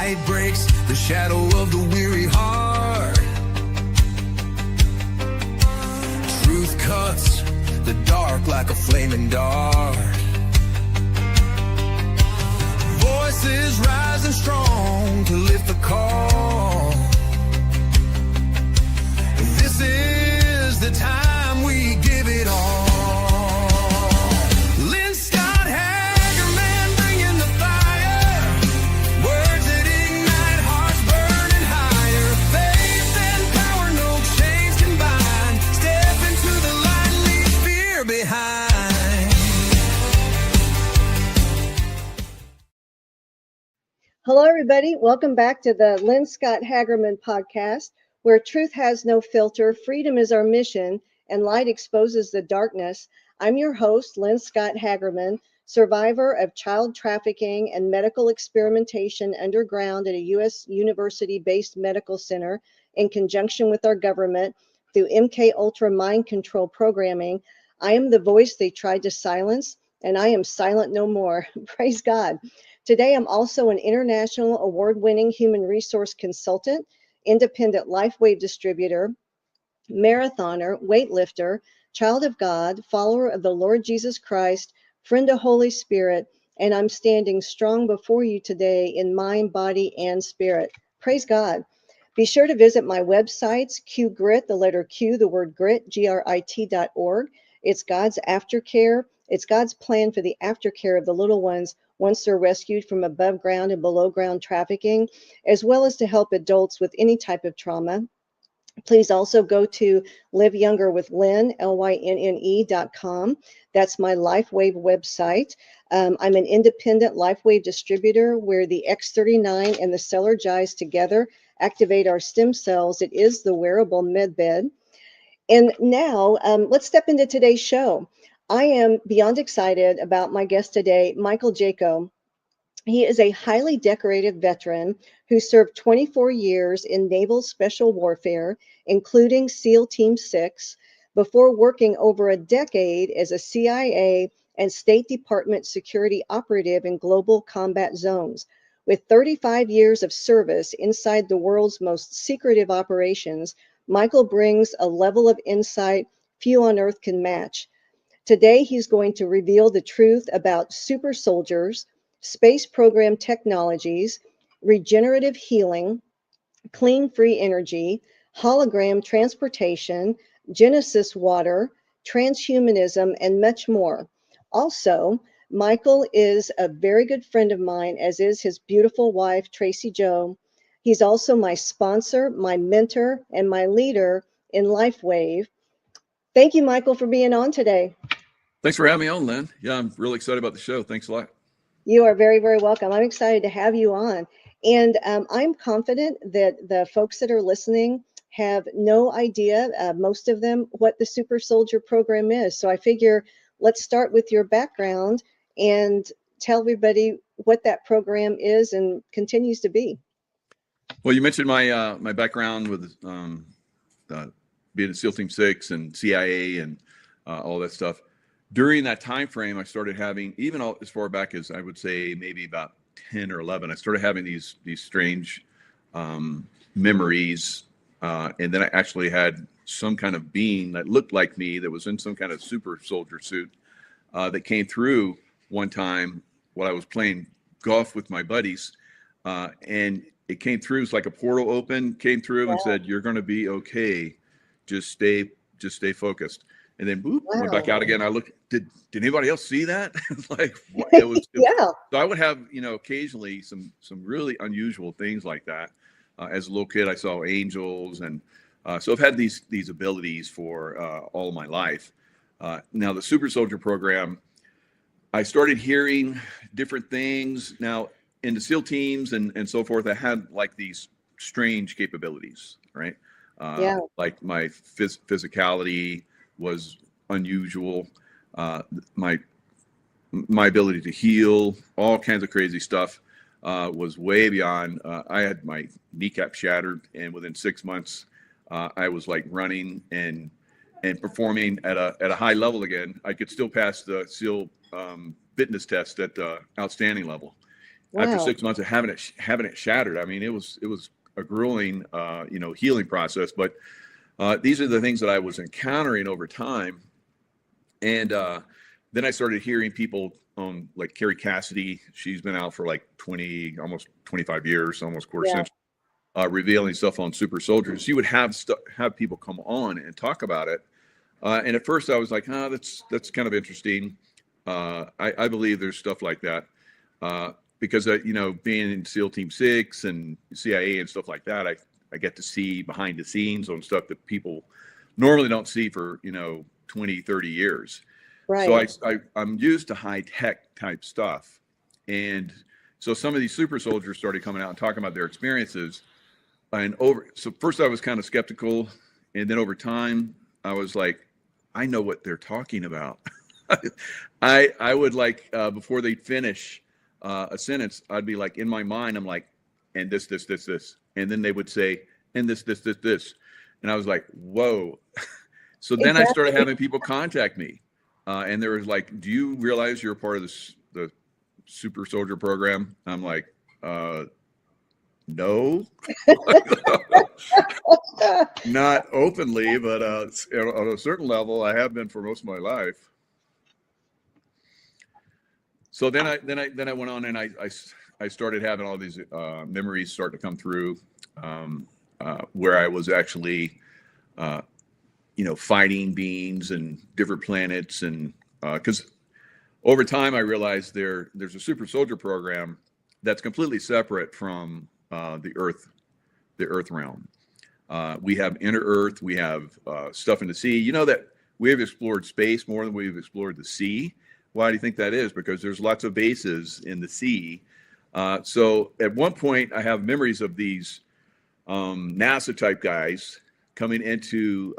light breaks the shadow of the weary heart. Truth cuts the dark like a flaming dart. Voices rising strong to lift the call. This is the time we give it all. Hello, everybody. Welcome back to the Lynne Scott Hagerman podcast, where truth has no filter, freedom is our mission, and light exposes the darkness. I'm your host, Lynne Scott Hagerman, survivor of child trafficking and medical experimentation underground at a U.S. university-based medical center in conjunction with our government through MK Ultra mind control programming. I am the voice they tried to silence, and I am silent no more. Praise God. Today, I'm also an international award-winning human resource consultant, independent LifeWave distributor, marathoner, weightlifter, child of God, follower of the Lord Jesus Christ, friend of Holy Spirit, and I'm standing strong before you today in mind, body, and spirit. Praise God. Be sure to visit my websites, QGrit, the letter Q, the word grit, GRIT.org. It's God's aftercare. It's God's plan for the aftercare of the little ones once they're rescued from above ground and below ground trafficking, as well as to help adults with any type of trauma. Please also go to Live Younger with Lynne, LYNNE.com. That's my LifeWave website. I'm an independent LifeWave distributor where the X39 and the Cellergize together activate our stem cells. It is the wearable med bed. And now let's step into today's show. I am beyond excited about my guest today, Michael Jaco. He is a highly decorated veteran who served 24 years in Naval Special Warfare, including SEAL Team 6, before working over a decade as a CIA and State Department security operative in global combat zones. With 35 years of service inside the world's most secretive operations, Michael brings a level of insight few on earth can match. Today, he's going to reveal the truth about super soldiers, space program technologies, regenerative healing, clean free energy, hologram transportation, Genesis water, transhumanism, and much more. Also, Michael is a very good friend of mine, as is his beautiful wife, Tracy Jo. He's also my sponsor, my mentor, and my leader in LifeWave. Thank you, Michael, for being on today. Thanks for having me on, Lynn. Yeah, I'm really excited about the show. Thanks a lot. You are very, very welcome. I'm excited to have you on. And I'm confident that the folks that are listening have no idea, most of them, what the Super Soldier program is. So I figure let's start with your background and tell everybody what that program is and continues to be. Well, you mentioned my my background with being in SEAL Team 6 and CIA and all that stuff. During that time frame, I started having, even as far back as I would say maybe about 10 or 11, I started having these strange memories. And then I actually had some kind of being that looked like me that was in some kind of super soldier suit that came through one time while I was playing golf with my buddies. And it came through, it's like a portal open, came through and said, "You're going to be okay. Just stay focused." And then boop, went back out again. I looked, did anybody else see that? Like it was, yeah. So I would have, occasionally some really unusual things like that. As a little kid, I saw angels, and so I've had these abilities for all of my life. Now the Super Soldier program, I started hearing different things. Now in the SEAL teams and so forth, I had like these strange capabilities, right? Like my physicality was unusual. My ability to heal, all kinds of crazy stuff was way beyond. I had my kneecap shattered, and within 6 months, I was like running and performing at a high level again. I could still pass the SEAL fitness test at the outstanding level. after Wow. 6 months of having it shattered. I mean, it was a grueling, healing process. But these are the things that I was encountering over time. And then I started hearing people on like Carrie Cassidy. She's been out for like almost 25 years, almost quarter century, revealing stuff on super soldiers. She would have people come on and talk about it. And at first I was like, that's kind of interesting. I believe there's stuff like that. Because, being in SEAL Team 6 and CIA and stuff like that, I get to see behind the scenes on stuff that people normally don't see for, 20, 30 years. Right. So I'm used to high tech type stuff. And so some of these super soldiers started coming out and talking about their experiences. So first I was kind of skeptical. And then over time, I was like, I know what they're talking about. I would like, before they'd finish a sentence, I'd be like, in my mind, I'm like, and this. And then they would say, and this. And I was like, whoa. So then I started having people contact me. And there was like, do you realize you're a part of the super soldier program? I'm like, no, not openly, but on a certain level, I have been for most of my life. So then I went on and I started having all these memories start to come through, where I was actually, fighting beings and different planets, and because over time I realized there's a super soldier program that's completely separate from the Earth realm. We have inner Earth, we have stuff in the sea. You know that we have explored space more than we've explored the sea. Why do you think that is? Because there's lots of bases in the sea. So at one point, I have memories of these NASA type guys coming into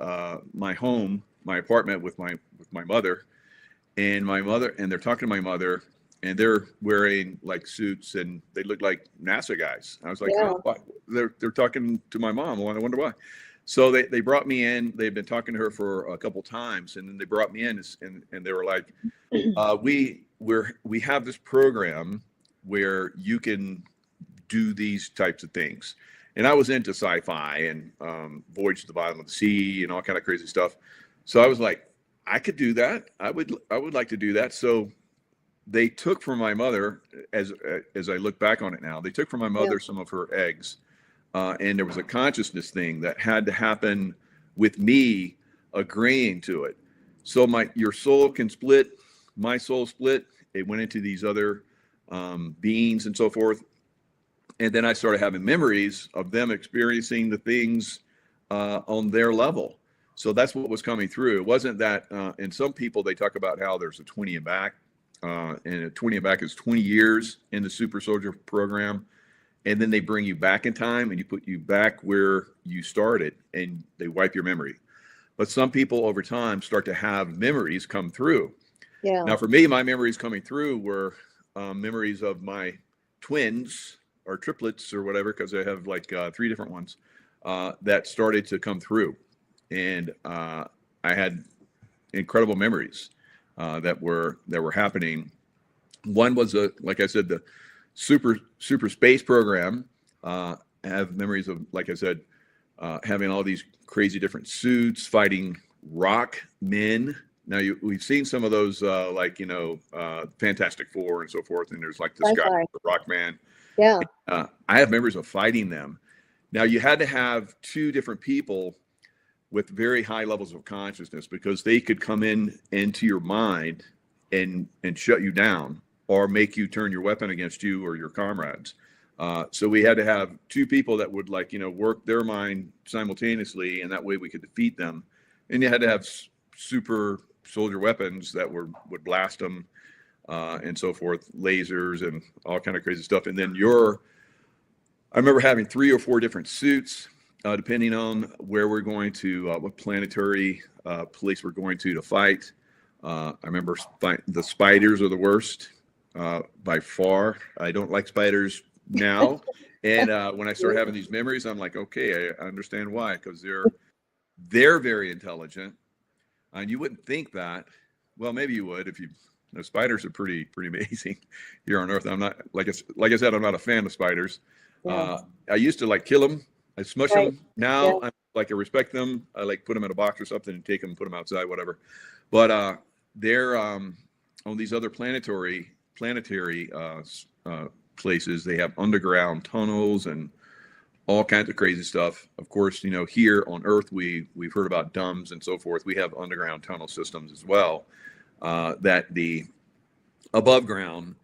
my home, my apartment with my mother, and they're talking to my mother, and they're wearing like suits, and they look like NASA guys. I was like, they're talking to my mom. I wonder why. So they brought me in. They've been talking to her for a couple times, and then they brought me in, and they were like, we have this program where you can do these types of things. And I was into sci-fi and Voyage to the Bottom of the Sea and all kind of crazy stuff. So I was like, I could do that. I would like to do that. So they took from my mother, as I look back on it now, they took from my mother some of her eggs. And there was a consciousness thing that had to happen with me agreeing to it. So your soul can split, my soul split. It went into these other beings and so forth. And then I started having memories of them experiencing the things on their level. So that's what was coming through. It wasn't that, and some people, they talk about how there's a 20 and back, and a 20 and back is 20 years in the super soldier program. And then they bring you back in time and you put you back where you started and they wipe your memory. But some people over time start to have memories come through. Yeah. Now for me, my memories coming through were memories of my twins or triplets or whatever, because I have like 3 different ones that started to come through. And I had incredible memories that were happening. One was, like I said, the super space program. I have memories of, like I said, having all these crazy different suits, fighting rock men. Now we've seen some of those, Fantastic Four and so forth. And there's like this guy, the Rock Man. Yeah. I have memories of fighting them. Now you had to have 2 different people with very high levels of consciousness, because they could come into your mind and shut you down, or make you turn your weapon against you or your comrades. So we had to have 2 people that would work their mind simultaneously, and that way we could defeat them. And you had to have super soldier weapons that would blast them and so forth, lasers and all kind of crazy stuff. And then I remember having 3 or 4 different suits, depending on where we're going to, what planetary place we're going to fight. I remember the spiders are the worst. By far. I don't like spiders now. And when I start having these memories, I'm like, okay, I understand why, because they're very intelligent. And you wouldn't think that. Well, maybe you would if you The spiders are pretty amazing here on Earth. I'm not like I said, I'm not a fan of spiders. Yeah. I used to like kill them. I smush Right. them. Now I respect them. I like put them in a box or something and take them and put them outside, whatever. But they're on these other planetary places. They have underground tunnels and all kinds of crazy stuff. Of course, you know, here on Earth, we've heard about DUMBs and so forth. We have underground tunnel systems as well that the above ground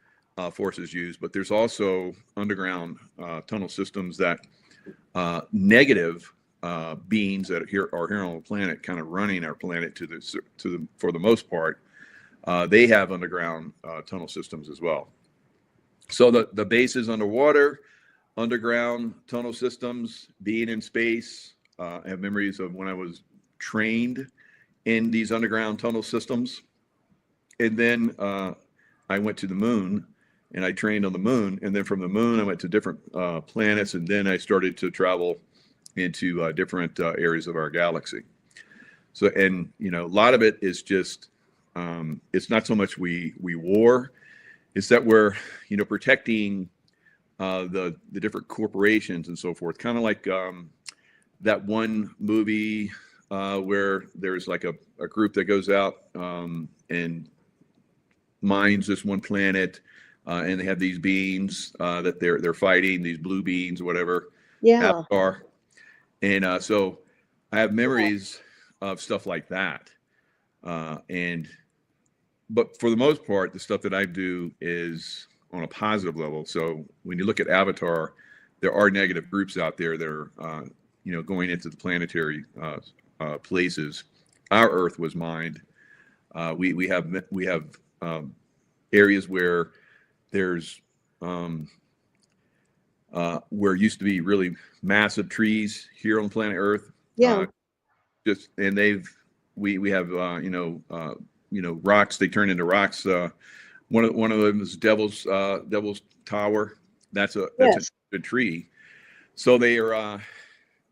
forces use, but there's also underground tunnel systems that negative beings that are here on the planet, kind of running our planet for the most part, they have underground tunnel systems as well. So the base is underwater, underground tunnel systems, being in space. I have memories of when I was trained in these underground tunnel systems. And then I went to the moon and I trained on the moon. And then from the moon, I went to different planets. And then I started to travel into different areas of our galaxy. So, and, you know, a lot of it is just, it's not so much we war, it's that we're, you know, protecting the different corporations and so forth. Kind of like that one movie where there's like a group that goes out and mines this one planet, and they have these beings that they're fighting, these blue beings or whatever. Yeah. Avatar. And so I have memories of stuff like that. But for the most part, the stuff that I do is on a positive level. So when you look at Avatar, there are negative groups out there that are, you know, going into the planetary places. Our Earth was mined. We have areas where there's where used to be really massive trees here on planet Earth. Yeah. And we have rocks. They turn into rocks. One of them is Devil's Tower. That's a good tree. So they are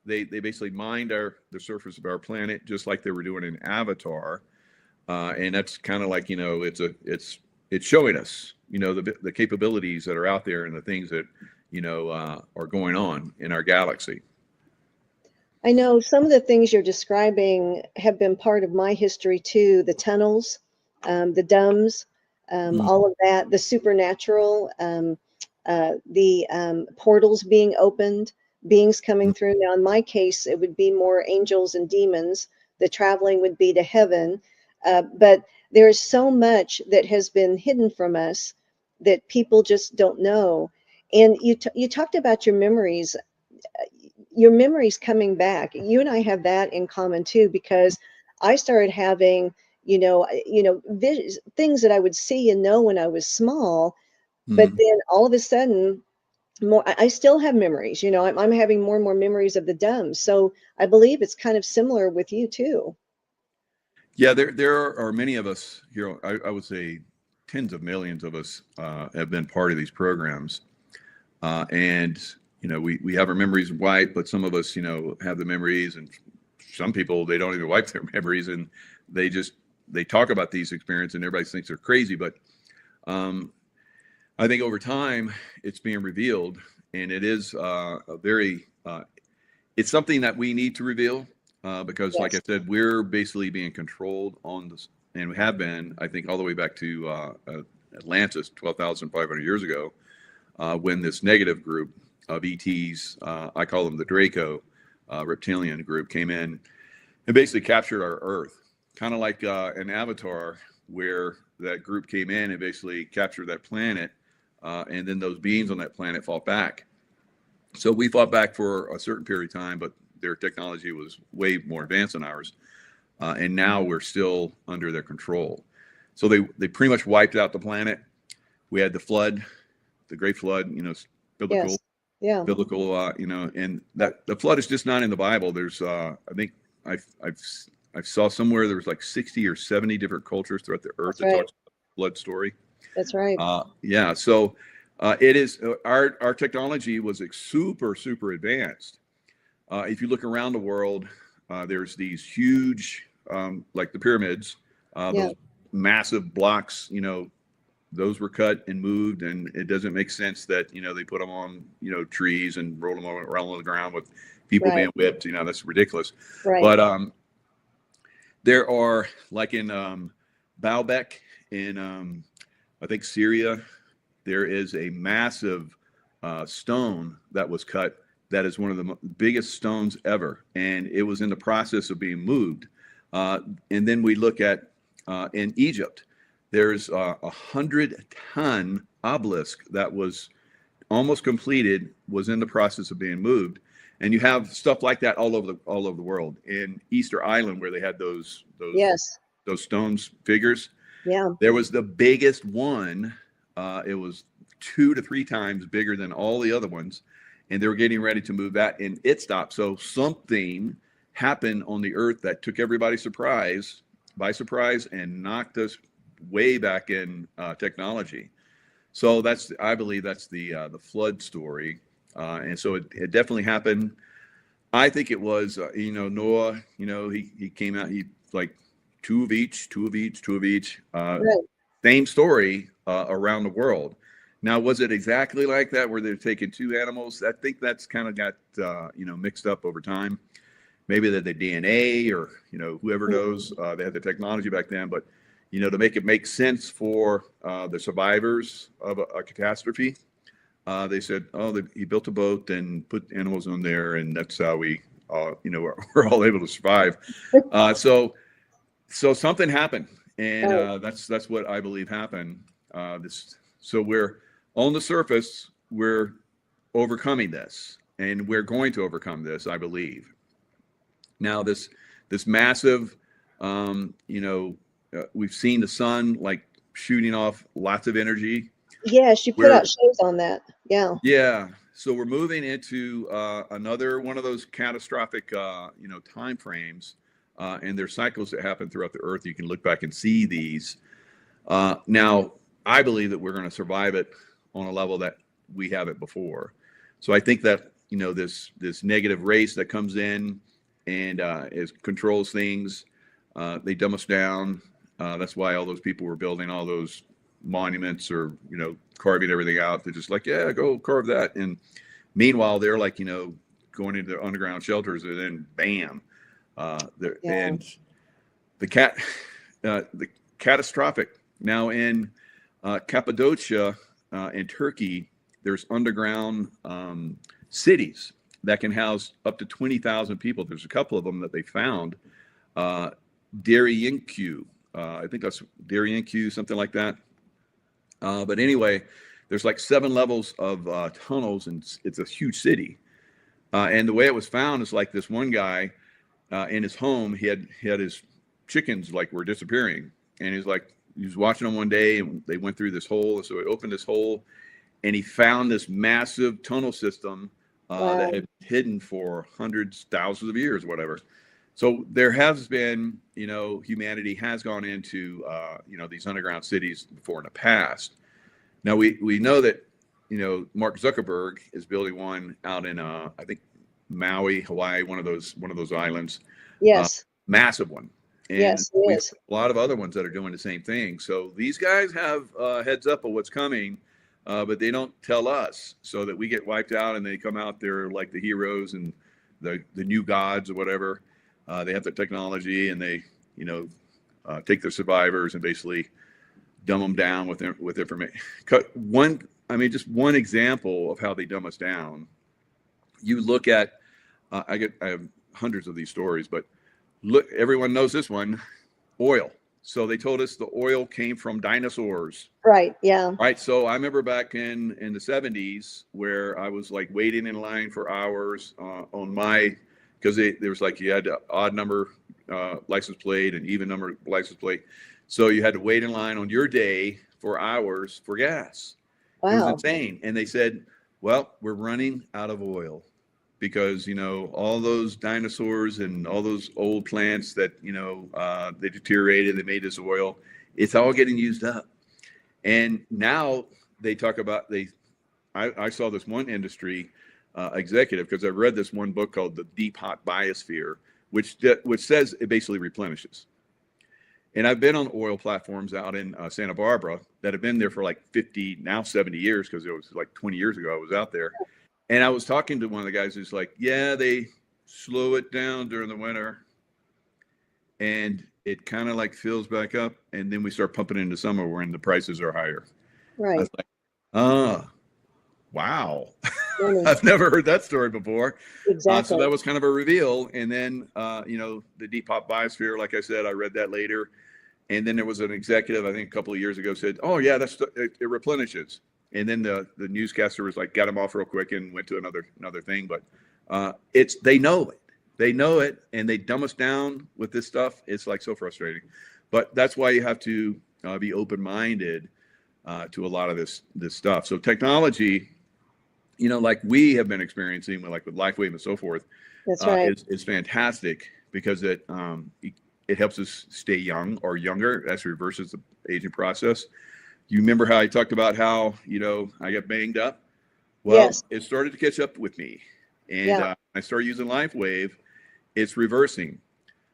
they basically mined the surface of our planet just like they were doing in Avatar, and that's kind of like, you know, it's showing us, you know, the capabilities that are out there and the things that, you know, are going on in our galaxy. I know some of the things you're describing have been part of my history too. The tunnels, the DUMBs, all of that, the supernatural, the portals being opened, beings coming through. Now, in my case, it would be more angels and demons. The traveling would be to heaven. But there's so much that has been hidden from us that people just don't know. And you talked about your memories coming back. You and I have that in common too, because I started having, things that I would see and know when I was small, but then all of a sudden, I still have memories. You know, I'm having more and more memories of the DUMBs. So I believe it's kind of similar with you too. Yeah, there are many of us here. I would say tens of millions of us have been part of these programs, and you know, we have our memories wiped, but some of us, you know, have the memories, and some people, they don't even wipe their memories, and they talk about these experiences, and everybody thinks they're crazy. But I think over time, it's being revealed, and it is it's something that we need to reveal because, like I said, we're basically being controlled on this, and we have been, I think, all the way back to Atlantis, 12,500 years ago, when this negative group of ETs, I call them the Draco reptilian group, came in and basically captured our Earth, kind of like an Avatar, where that group came in and basically captured that planet, and then those beings on that planet fought back. So we fought back for a certain period of time, but their technology was way more advanced than ours, and now we're still under their control. So they pretty much wiped out the planet. We had the flood, the Great Flood, you know, biblical. Yes. Yeah. Biblical, you know, and that the flood is just not in the Bible. There's, I think I saw somewhere there was like 60 or 70 different cultures throughout the earth that talks about the flood story. That's right. Yeah. So it is, our technology was super advanced. If you look around the world, there's these huge, like the pyramids, those massive blocks, those were cut and moved, and it doesn't make sense that, they put them on, trees and roll them around on the ground with people being whipped. That's ridiculous. Right. But there are, like in Baalbek in, I think, Syria, there is a massive stone that was cut that is one of the biggest stones ever, and it was in the process of being moved. And then we look at in Egypt, there's a 100-ton obelisk that was almost completed, was in the process of being moved, and you have stuff like that all over the world. In Easter Island, where they had those stones figures, there was the biggest one. It was 2 to 3 times bigger than all the other ones, and they were getting ready to move that, and it stopped. So something happened on the earth that took everybody by surprise and knocked us way back in technology. So I believe that's the flood story, and so it definitely happened. I think it was Noah. He came out. He like two of each. Right. Same story around the world. Now, was it exactly like that, where they're taking 2 animals? I think that's kind of got mixed up over time. Maybe that the DNA or whoever knows. They had the technology back then, but to make it make sense for the survivors of a catastrophe, they said, he built a boat and put animals on there, and that's how we we're all able to survive. So something happened, and that's what I believe happened. So we're on the surface, we're overcoming this, and we're going to overcome this, I believe. Now, this massive, we've seen the sun like shooting off lots of energy. Yeah, she put out shows on that. Yeah. Yeah. So we're moving into another one of those catastrophic, time frames, and there's cycles that happen throughout the earth. You can look back and see these. Now, I believe that we're going to survive it on a level that we haven't before. So I think that this negative race that comes in and controls things, they dumb us down. That's why all those people were building all those monuments or carving everything out. They're just like, yeah, go carve that. And meanwhile, they're like going into their underground shelters, and then bam, and the catastrophic. Now in Cappadocia in Turkey, there's underground cities that can house up to 20,000 people. There's a couple of them that they found. Derinku, I think that's Derinku, something like that. But anyway, there's like 7 levels of tunnels, and it's a huge city. And the way it was found is like this one guy in his home, he had his chickens like were disappearing, and he was watching them one day, and they went through this hole. So he opened this hole, and he found this massive tunnel system that had hidden for hundreds, thousands of years, whatever. So there has been, humanity has gone into, these underground cities before in the past. Now we know that, Mark Zuckerberg is building one out in, I think, Maui, Hawaii, one of those islands. Yes. Massive one. And yes, a lot of other ones that are doing the same thing. So these guys have heads up of what's coming, but they don't tell us, so that we get wiped out and they come out, they're like the heroes and the new gods or whatever. They have the technology, and they, take their survivors and basically dumb them down with information. Just one example of how they dumb us down. You look at, I have hundreds of these stories, but look, everyone knows this one, oil. So they told us the oil came from dinosaurs. Right. Yeah. Right. So I remember back in the 70s where I was like waiting in line for hours on my, because there was like, you had an odd number license plate and even number license plate. So you had to wait in line on your day for hours for gas. Wow. It was insane. And they said, well, we're running out of oil because, all those dinosaurs and all those old plants that, they deteriorated, they made this oil, it's all getting used up. And now they talk about, I saw this one industry executive, because I read this one book called The Deep Hot Biosphere, which says it basically replenishes. And I've been on oil platforms out in Santa Barbara that have been there for like 50, now 70 years, because it was like 20 years ago I was out there. And I was talking to one of the guys who's like, yeah, they slow it down during the winter and it kind of like fills back up. And then we start pumping into summer when the prices are higher. Right. I was like, wow. I've never heard that story before. Exactly. So that was kind of a reveal. And then, the Depop biosphere, like I said, I read that later. And then there was an executive, I think a couple of years ago, said, oh yeah, it replenishes. And then the newscaster was like, got him off real quick and went to another thing. But they know it, and they dumb us down with this stuff. It's like so frustrating. But that's why you have to be open-minded to a lot of this stuff. So technology, like we have been experiencing with LifeWave and so forth, that's right. Is fantastic, because it helps us stay young or younger. That reverses the aging process. You remember how I talked about how, I got banged up? Well, yes. It started to catch up with me. And I started using LifeWave. It's reversing.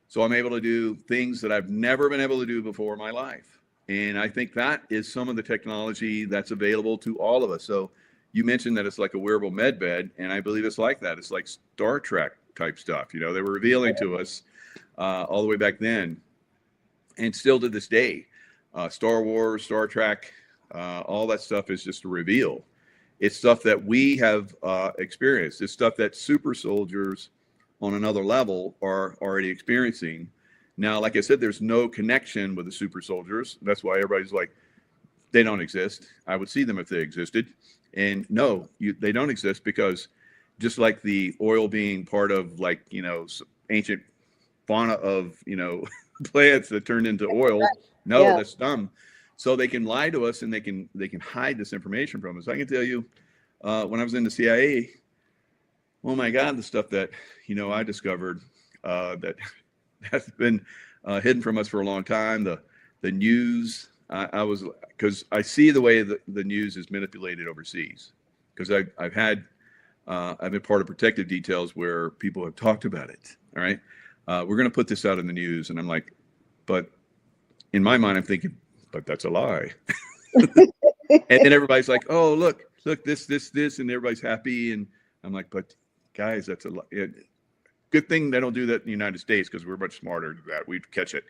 So I'm able to do things that I've never been able to do before in my life. And I think that is some of the technology that's available to all of us. So you mentioned that it's like a wearable med bed, and I believe it's like that. It's like Star Trek type stuff. They were revealing to us all the way back then, and still to this day. Star Wars, Star Trek, all that stuff is just a reveal. It's stuff that we have experienced. It's stuff that super soldiers on another level are already experiencing. Now, like I said, there's no connection with the super soldiers. That's why everybody's like, they don't exist. I would see them if they existed. And no, they don't exist, because just like the oil being part of ancient fauna of, plants that turned into oil. No, that's dumb. So they can lie to us, and they can hide this information from us. I can tell you, when I was in the CIA, oh my God, the stuff that, I discovered that has been hidden from us for a long time. The news, because I see the way the news is manipulated overseas, because I've been part of protective details where people have talked about it. All right. We're going to put this out in the news. And I'm like, but in my mind, I'm thinking, but that's a lie. And then everybody's like, oh, look, this, and everybody's happy. And I'm like, but guys, that's a lie. Good thing they don't do that in the United States, because we're much smarter than that. We'd catch it.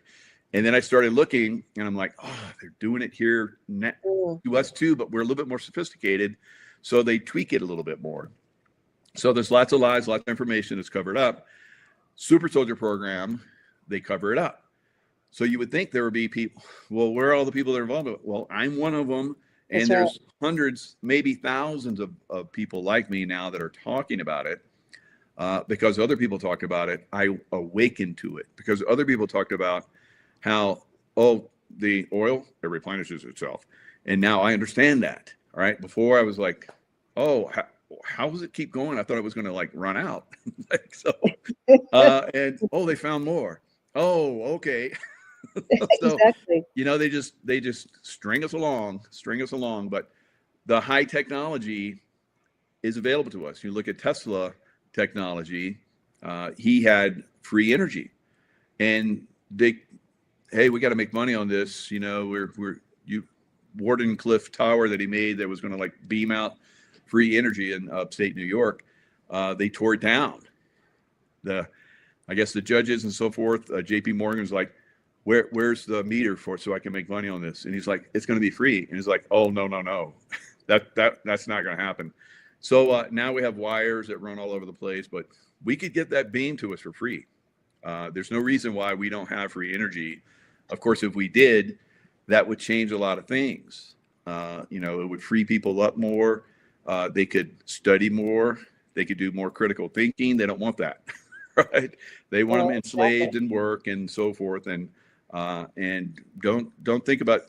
And then I started looking, and I'm like, oh, they're doing it here to us too, but we're a little bit more sophisticated. So they tweak it a little bit more. So there's lots of lies, lots of information that's covered up. Super Soldier program, they cover it up. So you would think there would be people, well, where are all the people that are involved? Well, I'm one of them. And That's there's right. hundreds, maybe thousands of people like me now that are talking about it. Because other people talk about it, I awakened to it. Because other people talked about how, the oil, it replenishes itself. And now I understand that. All right. Before I was like, how does it keep going? I thought it was going to run out. And they found more. Oh, okay. So, exactly. They just string us along. But the high technology is available to us. You look at Tesla technology. He had free energy, and hey, we got to make money on this. Warden Cliff Tower that he made that was going to beam out free energy in upstate New York. They tore it down. I guess the judges and so forth, JP Morgan's like, where's the meter for it so I can make money on this? And he's like, it's going to be free. And he's like, oh, no. That's not going to happen. So now we have wires that run all over the place, but we could get that beam to us for free. There's no reason why we don't have free energy. Of course, if we did, that would change a lot of things. It would free people up more. They could study more. They could do more critical thinking. They don't want that, right? They want them enslaved and work and so forth. And don't think about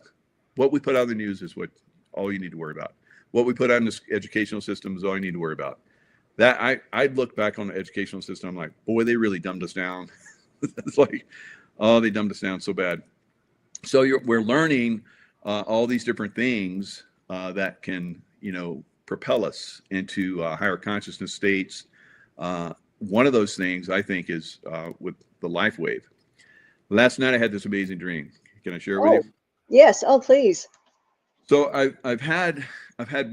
what we put on the news is what all you need to worry about. What we put on this educational system is all you need to worry about. That I'd look back on the educational system. I'm like, boy, they really dumbed us down. It's like, oh, they dumbed us down so bad. So we're learning all these different things that can, propel us into higher consciousness states. One of those things I think is with the LifeWave. Last night I had this amazing dream. Can I share with Oh, you? yes. Oh, please. So I've had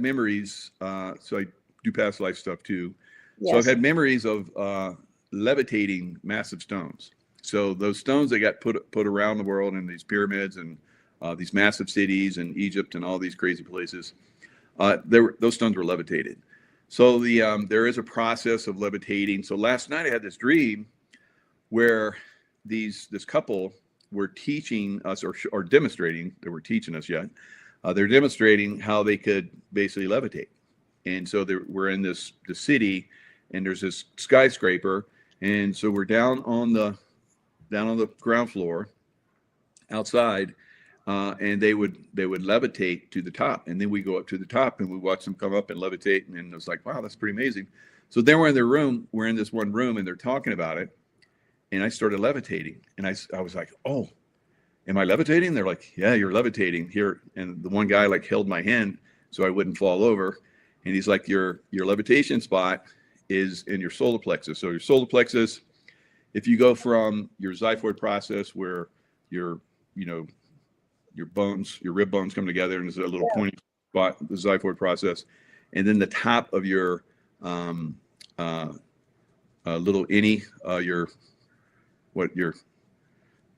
memories. So I do past life stuff too. So I've Yes. had memories of levitating massive stones. So those stones that got put around the world in these pyramids and these massive cities in Egypt and all these crazy places, those stones were levitated. So there is a process of levitating. So last night I had this dream where this couple were teaching us or demonstrating. They were teaching us yet. They're demonstrating how they could basically levitate. And so we're in the city, and there's this skyscraper, and so we're down on the ground floor outside, and they would levitate to the top, and then we go up to the top, and we watch them come up and levitate, and it was like, wow, that's pretty amazing. So then we're in their room, we're in this one room, and they're talking about it, and I started levitating, and I was like, oh, am I levitating? They're like, yeah, you're levitating here. And the one guy like held my hand so I wouldn't fall over. And he's like, your levitation spot is in your solar plexus. So your solar plexus, if you go from your xiphoid process where your bones, your rib bones come together and there's a little pointy spot, the xiphoid process, and then the top of your little innie, where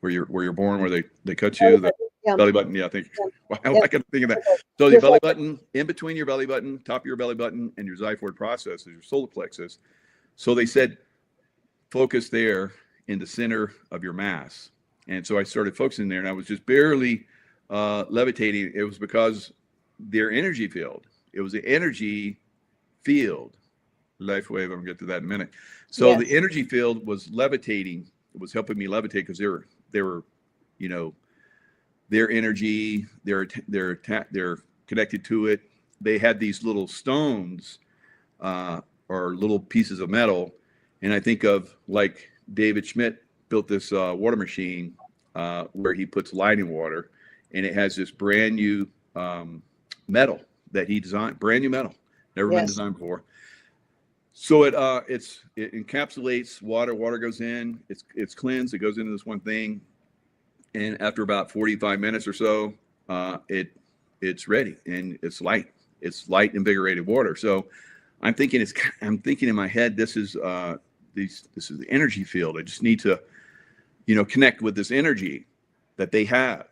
you're born, where they cut you, the belly button. Yeah, I think. Wow, I can think of that. So your belly button, in between your belly button, top of your belly button, and your xiphoid process is your solar plexus. So they said, focus there in the center of your mass. And so I started focusing there, and I was just barely levitating. It was because their energy field. It was the energy field. LifeWave. I'm gonna get to that in a minute. So the energy field was levitating. It was helping me levitate because they were, their energy, they're connected to it. They had these little stones or little pieces of metal, and I think of like David Schmidt built this water machine where he puts light in water, and it has this brand new metal that he designed, brand new metal, never been designed before. So it encapsulates water. Water goes in. It's cleansed. It goes into this one thing, and after about 45 minutes or so, it's ready and it's light. It's light, invigorated water. So I'm thinking in my head, this is the energy field. I just need to, connect with this energy that they have.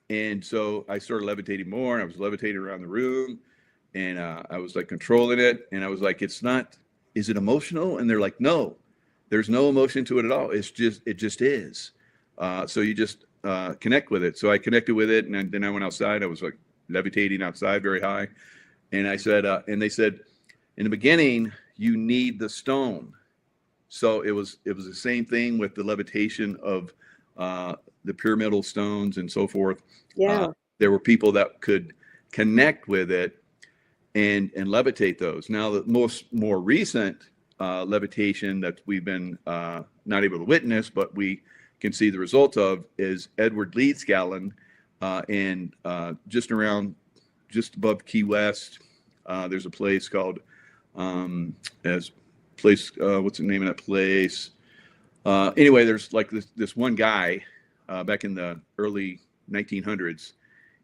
And so I started levitating more. I was levitating around the room. And I was like controlling it. And I was like, is it emotional? And they're like, no, there's no emotion to it at all. It just is. So you just connect with it. So I connected with it. And then I went outside. I was like levitating outside very high. And I said, and they said, in the beginning, you need the stone. So it was the same thing with the levitation of the pyramidal stones and so forth. Yeah. There were people that could connect with it and levitate those. Now, the more recent levitation that we've been not able to witness, but we can see the result of, is Edward Leedskallen, and just above Key West, there's a place called what's the name of that place? Anyway, there's like this one guy back in the early 1900s.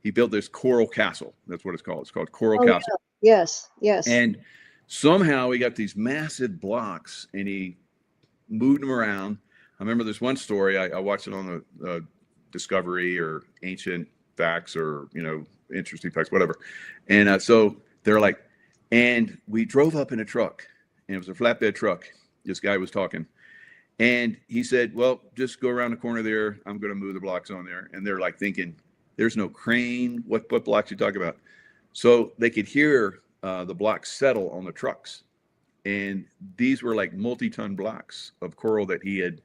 He built this coral castle. That's what it's called. It's called Coral Castle. Yeah. Yes. And somehow he got these massive blocks and he moved them around. I remember this one story. I watched it on the Discovery or Ancient Facts or, Interesting Facts, whatever. And so they're like, and we drove up in a truck, and it was a flatbed truck. This guy was talking. And he said, well, just go around the corner there. I'm going to move the blocks on there. And they're like thinking, there's no crane. What blocks you talking about? So they could hear the blocks settle on the trucks. And these were like multi-ton blocks of coral that he had,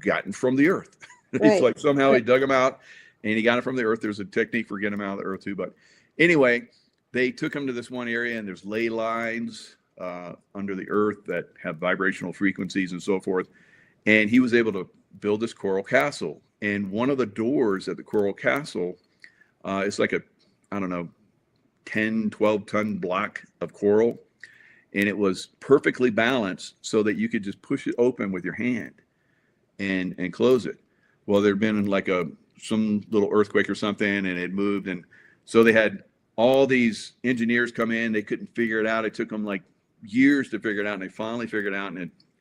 gotten from the earth. It's like somehow he dug them out and he got them from the earth. There's a technique for getting them out of the earth too. But anyway, they took him to this one area, and there's ley lines under the earth that have vibrational frequencies and so forth. And he was able to build this coral castle. And one of the doors at the coral castle is like 10, 12 ton block of coral. And it was perfectly balanced so that you could just push it open with your hand and close it. Well, there'd been like some little earthquake or something, and it moved, and so they had all these engineers come in. They couldn't figure it out. It took them like years to figure it out, and they finally figured it out.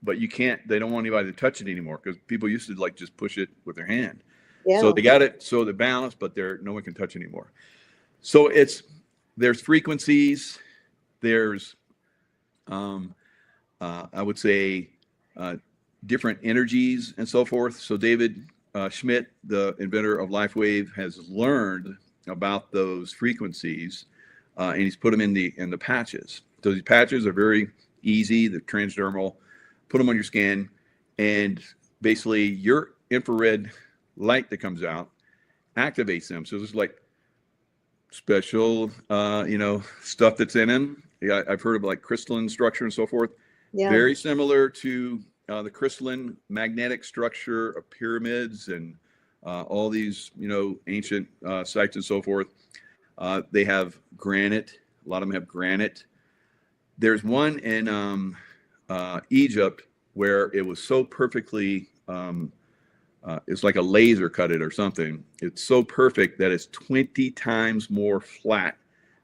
But you can't. They don't want anybody to touch it anymore because people used to like just push it with their hand. Yeah. So they got it so they're balanced, but no one can touch anymore. So there's frequencies, there's I would say different energies and so forth. So David Schmidt, the inventor of LifeWave, has learned about those frequencies, and he's put them in the patches. So these patches are very easy. They're transdermal. Put them on your skin, and basically your infrared light that comes out activates them. So there's like special, stuff that's in them. Yeah, I've heard of like crystalline structure and so forth. Yeah. Very similar to the crystalline magnetic structure of pyramids and all these, ancient sites and so forth. They have granite. A lot of them have granite. There's one in Egypt where it was so perfectly, it's like a laser cut it or something. It's so perfect that it's 20 times more flat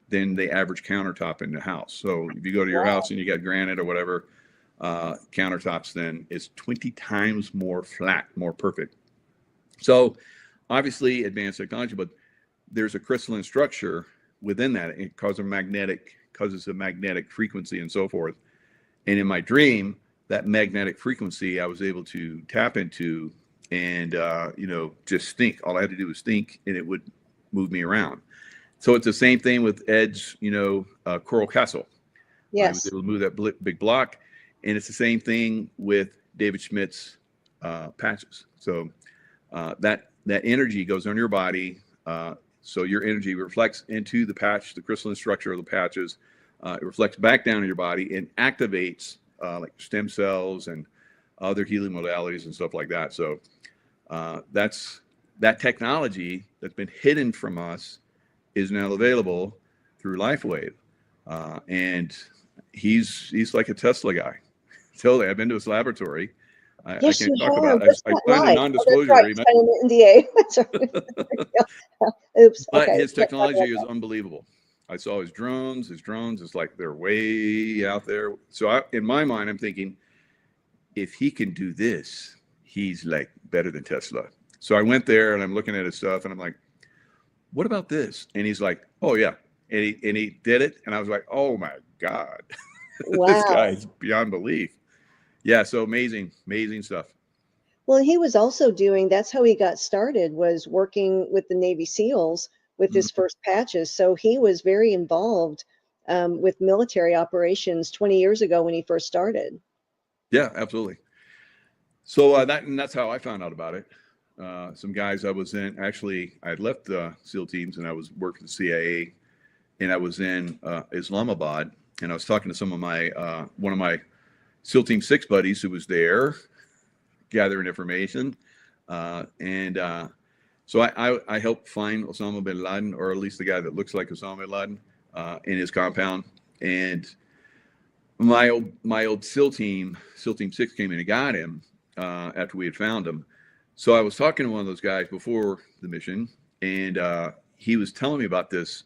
than the average countertop in the house. So if you go to your house and you got granite or whatever countertops, then it's 20 times more flat, more perfect. So obviously advanced technology, but there's a crystalline structure within that. It causes a magnetic frequency and so forth. And in my dream, that magnetic frequency I was able to tap into and, just think. All I had to do was think, and it would move me around. So it's the same thing with Ed's, Coral Castle. Yes. I was able to move that big block. And it's the same thing with David Schmidt's patches. So that energy goes on your body. So your energy reflects into the patch, the crystalline structure of the patches. It reflects back down in your body and activates like stem cells and other healing modalities and stuff like that. So that's that technology that's been hidden from us is now available through LifeWave. And he's like a Tesla guy. Totally. I've been to his laboratory. I can't talk about it. I signed a non-disclosure agreement. NDA. Oops. But okay. his technology is unbelievable. I saw his drones. It's like they're way out there. So in my mind, I'm thinking, if he can do this, he's like better than Tesla. So I went there and I'm looking at his stuff and I'm like, what about this? And he's like, oh yeah. And he did it. And I was like, oh my God, Wow. this guy is beyond belief. Yeah. So amazing stuff. Well, he was also that's how he got started, was working with the Navy SEALs with his first patches. So he was very involved with military operations 20 years ago when he first started. Yeah, absolutely. So that's how I found out about it. Some guys I was in, actually, I had left the SEAL teams and I was working for the CIA, and I was in Islamabad, and I was talking to some of my, one of my SEAL Team 6 buddies who was there gathering information. So I helped find Osama bin Laden, or at least the guy that looks like Osama bin Laden, in his compound. And my old SEAL Team 6 came in and got him after we had found him. So I was talking to one of those guys before the mission, and he was telling me about this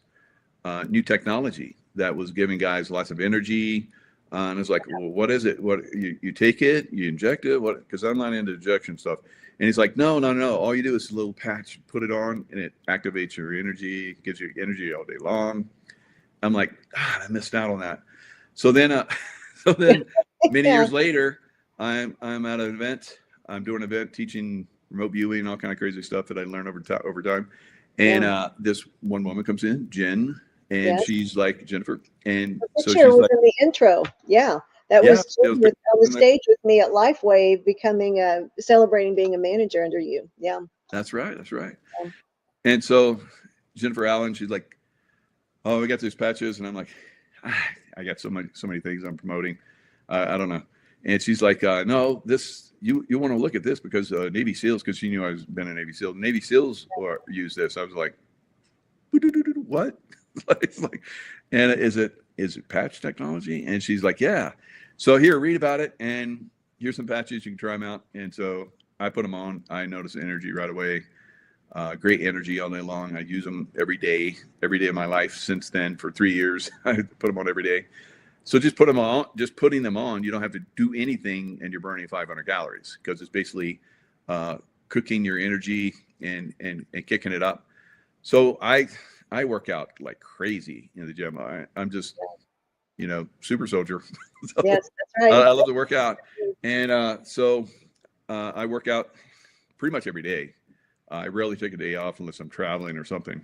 new technology that was giving guys lots of energy. And I was like, well, what is it? What you take it, you inject it? What? Because I'm not into injection stuff. And he's like, no. All you do is a little patch, put it on, and it activates your energy, gives you energy all day long. I'm like, God, I missed out on that. So then many years later, I'm at an event. I'm doing an event teaching remote viewing and all kind of crazy stuff that I learned over time. And this one woman comes in, Jen, and she's like, Jennifer. And so she's was like, in the intro. Yeah. That was on the stage with me at LifeWave, celebrating being a manager under you. Yeah. That's right. Yeah. And so Jennifer Allen, she's like, oh, we got these patches. And I'm like, I got so many things I'm promoting. I don't know. And she's like, no, this, you want to look at this because Navy SEALs, because she knew I was been a Navy SEAL. Navy SEAls use this. I was like, what? It's like, and is it patch technology? And she's like, yeah. So here, read about it, and here's some patches. You can try them out. And so I put them on. I notice the energy right away. Great energy all day long. I use them every day of my life since then for 3 years. I put them on every day. So just putting them on, you don't have to do anything and you're burning 500 calories because it's basically cooking your energy and kicking it up. So I work out like crazy in the gym. I'm just, super soldier. So Yes, that's right. I love to work out. And so I work out pretty much every day. I rarely take a day off unless I'm traveling or something.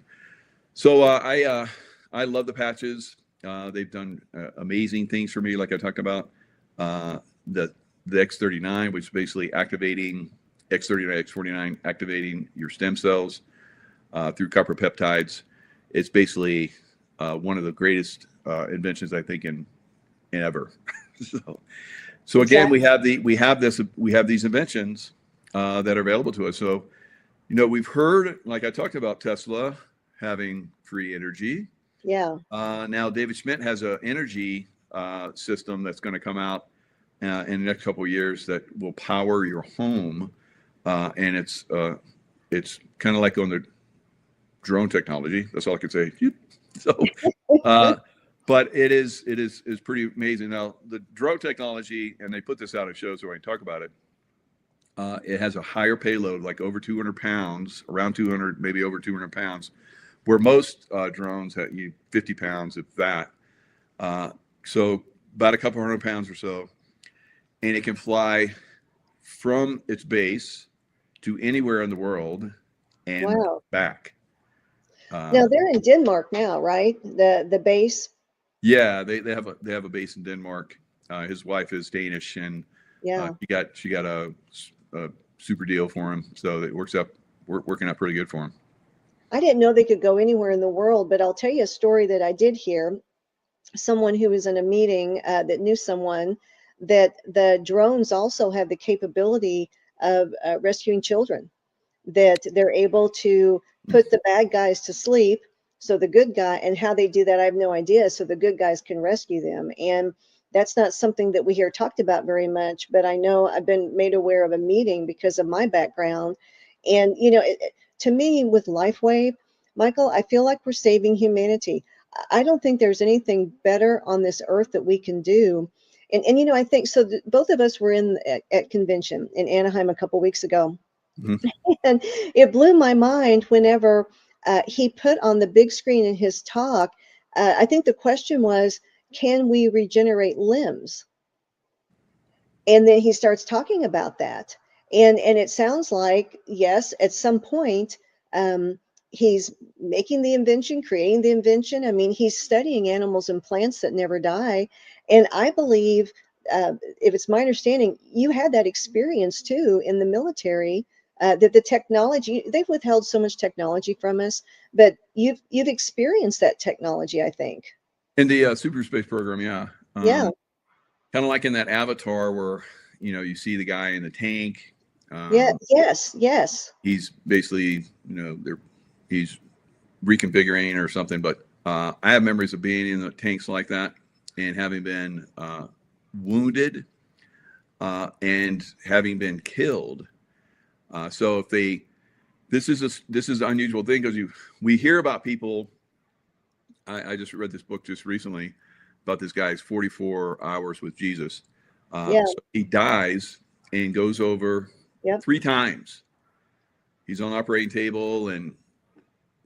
So I love the patches. They've done amazing things for me, like I talked about. The X39, which is basically activating X39, X49, activating your stem cells through copper peptides. It's basically one of the greatest inventions I think in ever. So again, Exactly. we have these inventions that are available to us. So we've heard, like I talked about, Tesla having free energy. Yeah. Now David Schmidt has an energy system that's going to come out in the next couple of years that will power your home, and it's kind of like on the drone technology. That's all I can say. So, but it is pretty amazing. Now the drone technology, and they put this out at shows where I talk about it. It has a higher payload, like over 200 pounds, around 200, maybe over 200 pounds, where most drones have 50 pounds, if that. So about a couple hundred pounds or so. And it can fly from its base to anywhere in the world and Wow. back. Now they're in Denmark now, right? The base. Yeah, they have a base in Denmark. His wife is Danish, and Yeah. she got a super deal for him. So it working out pretty good for him. I didn't know they could go anywhere in the world, but I'll tell you a story that I did hear. Someone who was in a meeting that knew someone that the drones also have the capability of rescuing children, that they're able to put the bad guys to sleep. So the good guy, and how they do that, I have no idea. So the good guys can rescue them. And that's not something that we hear talked about very much, but I know I've been made aware of a meeting because of my background. And, to me, with LifeWave, Michael, I feel like we're saving humanity. I don't think there's anything better on this earth that we can do. And I think so. Both of us were at convention in Anaheim a couple weeks ago. Mm-hmm. And it blew my mind whenever he put on the big screen in his talk. I think the question was, can we regenerate limbs? And then he starts talking about that. And it sounds like, yes, at some point, he's making the invention, creating the invention. I mean, he's studying animals and plants that never die. And I believe, if it's my understanding, you had that experience too in the military, that the technology, they've withheld so much technology from us, but you've experienced that technology, I think. In the super space program, yeah. Yeah. Kind of like in that Avatar where you see the guy in the tank. Yeah. Yes. Yes. He's basically he's reconfiguring or something. But I have memories of being in the tanks like that and having been wounded and having been killed. So this is an unusual thing because we hear about people. I just read this book just recently about this guy's 44 hours with Jesus. Yeah. So he dies and goes over Yep. 3 times. He's on the operating table and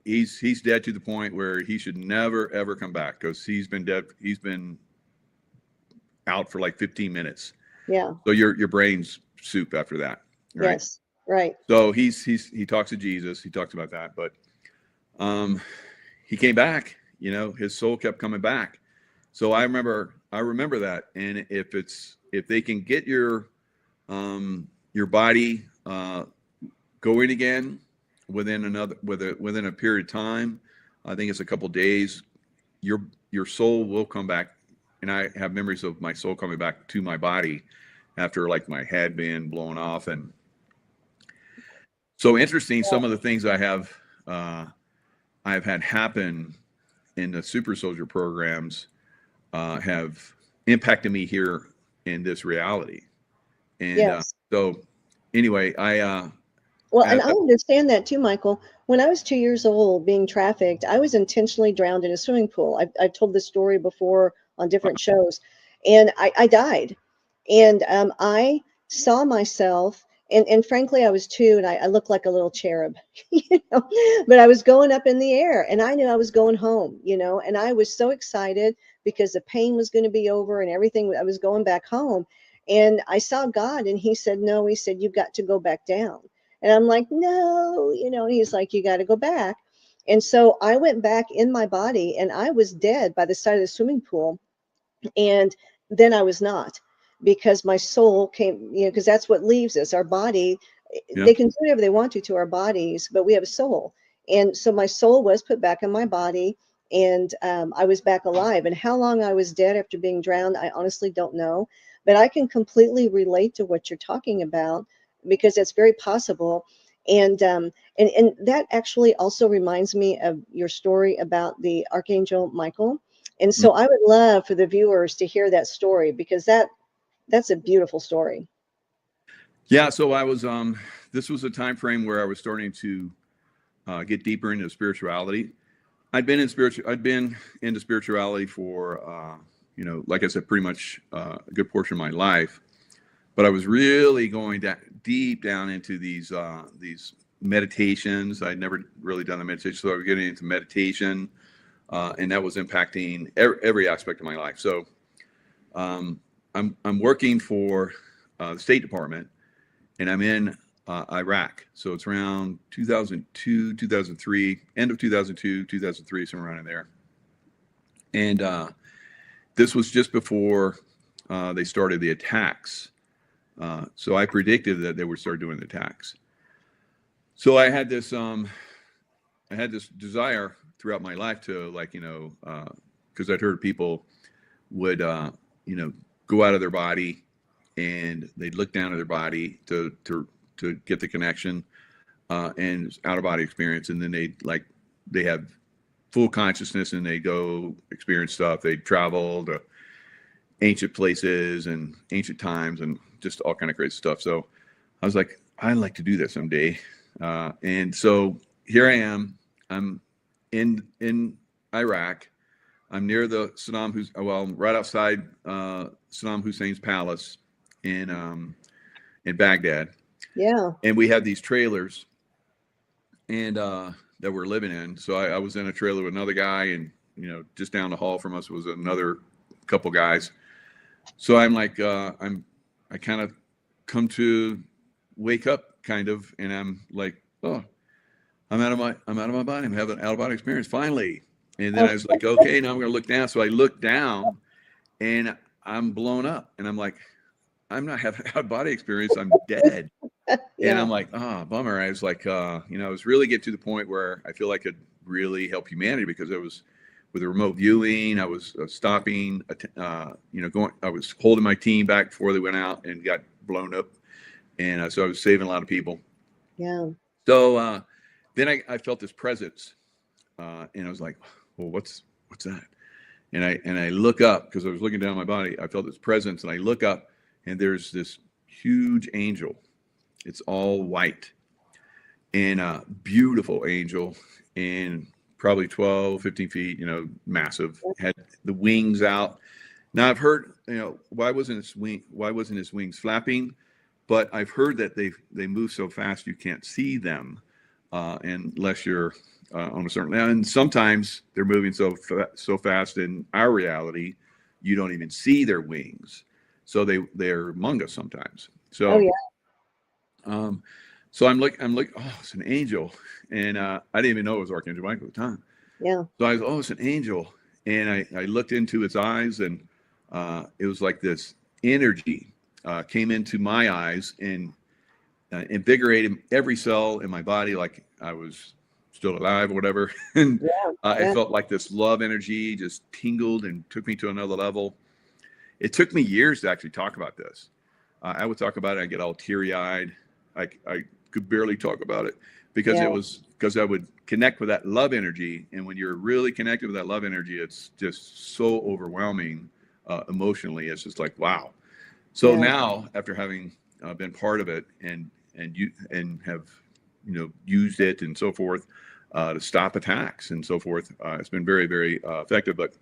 he's dead to the point where he should never ever come back because he's been dead. He's been out for like 15 minutes. Yeah. So your brain's soup after that. Right? Yes. Right. So he talks to Jesus. He talks about that, but he came back. His soul kept coming back. So I remember that. And if they can get your body going again within a period of time, I think it's a couple of days, your soul will come back. And I have memories of my soul coming back to my body after like my head being blown off. And so interesting, some of the things I've had happen in the super soldier programs have impacted me here in this reality. And Yes. so anyway, Well, and I understand that too, Michael. When I was 2 years old being trafficked, I was intentionally drowned in a swimming pool. I've told this story before on different shows, and I died. And I saw myself, and frankly, I was two, and I looked like a little cherub, you know, but I was going up in the air, and I knew I was going home, you know, and I was so excited because the pain was going to be over and everything. I was going back home, and I saw God, and He said, "No," He said, "You've got to go back down." And I'm like, "No," you know, and He's like, "You got to go back." And so I went back in my body, and I was dead by the side of the swimming pool. And then I was not, because my soul came, you know, because that's what leaves us. Our body, yeah. they can do whatever they want to our bodies, but we have a soul. And so my soul was put back in my body, and I was back alive. And how long I was dead after being drowned, I honestly don't know. But I can completely relate to what you're talking about, because it's very possible. And and that actually also reminds me of your story about the Archangel Michael. And Mm. so I would love for the viewers to hear that story, because that's a beautiful story. Yeah, so I was this was a time frame where I was starting to get deeper into spirituality. I'd been into spirituality for you know, like I said, pretty much a good portion of my life. But I was really going deep down into these meditations. I'd never really done the meditation, so I was getting into meditation, and that was impacting every aspect of my life. So I'm working for the State Department, and I'm in Iraq. So it's around 2002, 2003, end of 2002, 2003, somewhere around in there. And this was just before they started the attacks. So I predicted that they would start doing the attacks. So I had this desire throughout my life to, like, you know, because I'd heard people would, you know, go out of their body and they'd look down at their body to get the connection and out of body experience, and then they have full consciousness and they go experience stuff. They travel to ancient places and ancient times and just all kind of great stuff. So I was like, I'd like to do that someday. And so here I am. I'm in Iraq. I'm near the right outside Saddam Hussein's palace in Baghdad. Yeah. And we had these trailers and that we're living in. So I was in a trailer with another guy, and, you know, just down the hall from us was another couple guys. So I'm like, I kind of come to wake up kind of, and I'm like, oh, I'm out of my body. I'm having an out of body experience finally. And then I was like, okay, now I'm going to look down. So I look down and I'm blown up, and I'm like, I'm not having an out of body experience. I'm dead. Yeah. And I'm like, bummer. I was like, you know, I was really getting to the point where I feel I could really help humanity, because I was with the remote viewing. I was stopping, you know, I was holding my team back before they went out and got blown up. And so I was saving a lot of people. Yeah. So then I felt this presence, and I was like, well, what's that? And I look up, because I was looking down my body. I felt this presence, and I look up, and there's this huge angel. It's all white, and a beautiful angel, and probably 12, 15 feet, you know, massive, had the wings out. Now I've heard, you know, why wasn't his wings flapping? But I've heard that they move so fast you can't see them unless you're on a certain level. And sometimes they're moving so fast in our reality, you don't even see their wings. So they're among us sometimes. So, Oh, yeah. So I'm like, oh, it's an angel, and I didn't even know it was Archangel Michael at the time. Yeah. So I was, oh, it's an angel, and I looked into its eyes, and it was like this energy came into my eyes and invigorated every cell in my body, like I was still alive or whatever. And I felt like this love energy just tingled and took me to another level. It took me years to actually talk about this. I would talk about it, I get all teary-eyed. I could barely talk about it, because because I would connect with that love energy. And when you're really connected with that love energy, it's just so overwhelming emotionally. It's just like, wow. So now, after having been part of it and and have, used it and so forth to stop attacks and so forth. It's been very, very effective. But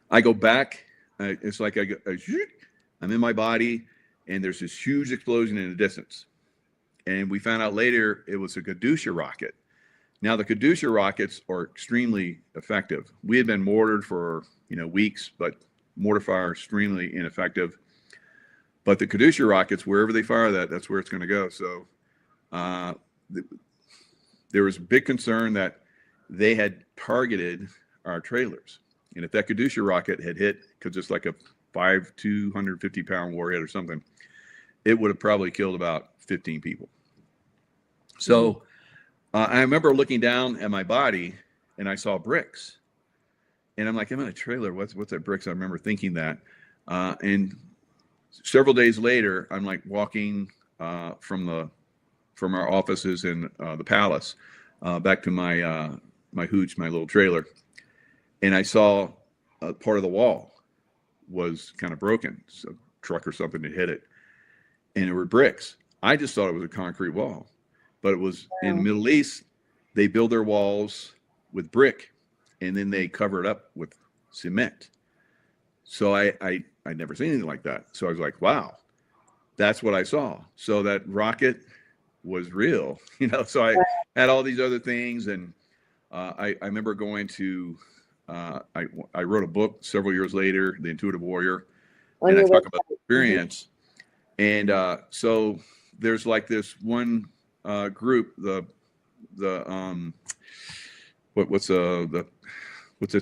I go back. It's like I'm in my body, and there's this huge explosion in the distance. And we found out later it was a Kadusha rocket. Now, the Kadusha rockets are extremely effective. We had been mortared for weeks, but mortar fire extremely ineffective. But the Kadusha rockets, wherever they fire that's where it's going to go. So there was a big concern that they had targeted our trailers. And if that Kadusha rocket had hit, because it's like a 250-pound warhead or something, it would have probably killed about 15 people. So I remember looking down at my body, and I saw bricks. And I'm like, I'm in a trailer. What's that bricks? I remember thinking that. And several days later, I'm like walking from our offices in the palace back to my hooch, my little trailer, and I saw a part of the wall was kind of broken. So a truck or something had hit it, and there were bricks. I just thought it was a concrete wall, but it was in the Middle East. They build their walls with brick, and then they cover it up with cement. So I'd never seen anything like that. So I was like, wow, that's what I saw. So that rocket was real, so I had all these other things. And I remember going to, I wrote a book several years later, The Intuitive Warrior, and I talk about the experience. And so there's like this one group, what's that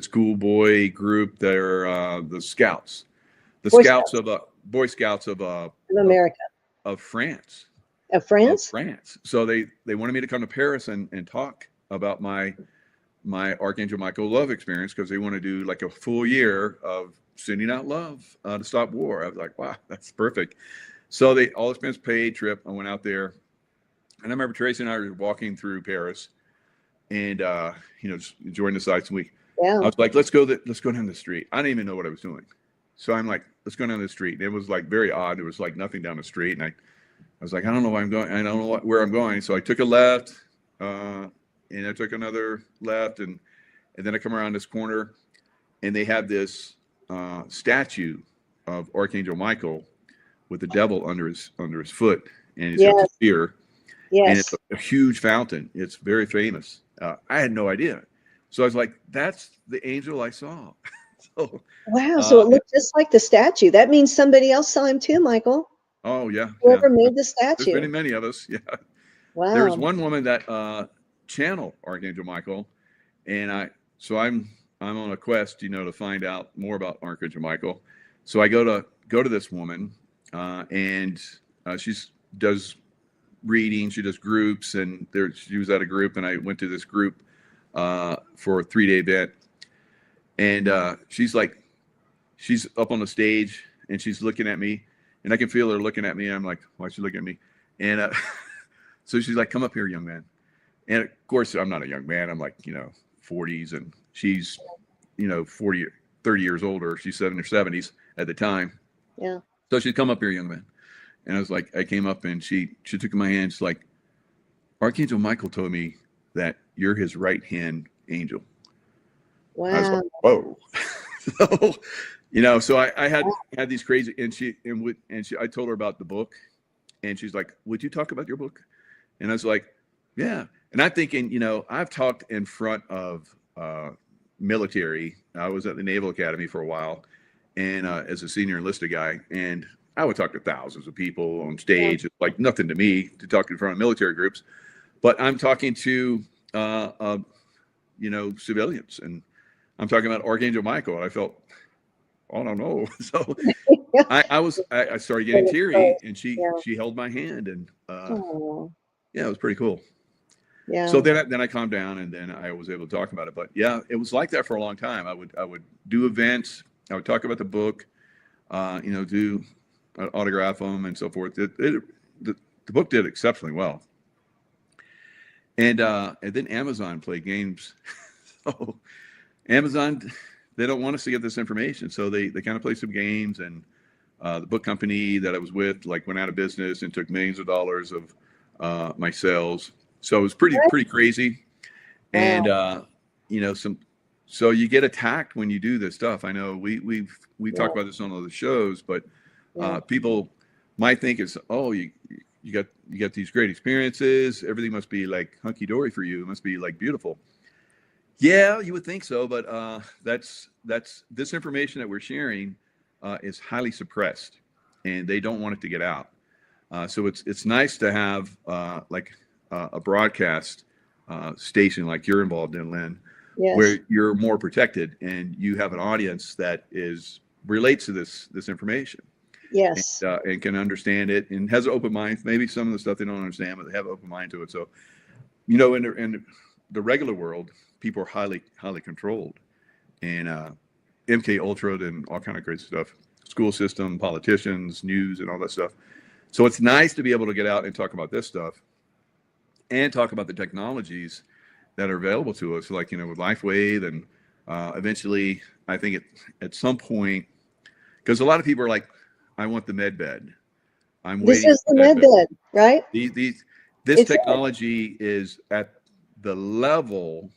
schoolboy group? They're the Scouts, Boy Scouts of America, of France. Of France. So they wanted me to come to Paris and talk about my Archangel Michael love experience, because they want to do like a full year of sending out love to stop war. I was like, wow, that's perfect. So they all expense paid trip. I went out there, and I remember Tracy and I were walking through Paris, and just enjoying the sights. And I was like, let's go down the street. I didn't even know what I was doing. So I'm like, let's go down the street. And it was like very odd. There was like nothing down the street. And I was like, I don't know where I'm going. I don't know where I'm going. So I took a left, and I took another left. And then I come around this corner, and they have this statue of Archangel Michael with the devil under his foot. And he's got a spear. Yes. And it's a huge fountain. It's very famous. I had no idea. So I was like, that's the angel I saw. So, wow. So it looked just like the statue. That means somebody else saw him too, Michael. Oh, yeah. Whoever made the statue. There's many of us. Yeah. Wow. There was one woman that channeled Archangel Michael. And I'm on a quest, to find out more about Archangel Michael. So I go to this woman, and she does reading. She does groups, and she was at a group, and I went to this group for a 3-day event. And she's up on the stage, and she's looking at me, and I can feel her looking at me. And I'm like, why is she looking at me? And so she's like, come up here, young man. And of course, I'm not a young man. I'm like, 40s, and she's, 30 years older. She's in her 70s at the time. Yeah. So she'd come up here, young man. And I was like, I came up, and she took my hand. She's like, Archangel Michael told me that you're his right-hand angel. Wow. I was like, whoa. So, so I had these crazy, I told her about the book, and she's like, would you talk about your book? And I was like, yeah. And I'm thinking, I've talked in front of military. I was at the Naval Academy for a while, and as a senior enlisted guy, and I would talk to thousands of people on stage. It's like nothing to me to talk in front of military groups, but I'm talking to, civilians, and I'm talking about Archangel Michael. And I felt, I don't know. So I started getting teary, and she held my hand, and it was pretty cool. Yeah. So then I calmed down, and then I was able to talk about it. But yeah, it was like that for a long time. I would do events. I would talk about the book, do autograph them and so forth. The book did exceptionally well. And then Amazon played games. So Amazon, they don't want us to get this information. So they kind of play some games, and The book company that I was with, like, went out of business and took millions of dollars of my sales. So it was pretty crazy. And you know, so you get attacked when you do this stuff. I know we've talked about this on other shows, but people might think it's, oh, you got these great experiences, everything must be like hunky dory for you, it must be like beautiful. Yeah, you would think so, but that's this information that we're sharing is highly suppressed, and they don't want it to get out. So it's nice to have like a broadcast station like you're involved in, Lynne, where you're more protected and you have an audience that relates to this information. Yes. And can understand it and has an open mind. Maybe some of the stuff they don't understand, but they have an open mind to it. So, you know, in the regular world, people are highly controlled, and MK Ultra and all kind of great stuff, school system, politicians, news, and all that stuff. So it's nice to be able to get out and talk about this stuff and talk about the technologies that are available to us, like, you know, with LifeWave, and eventually, I think at some point, because a lot of people are like, I want the med bed. This is the med bed, right? This technology is at the level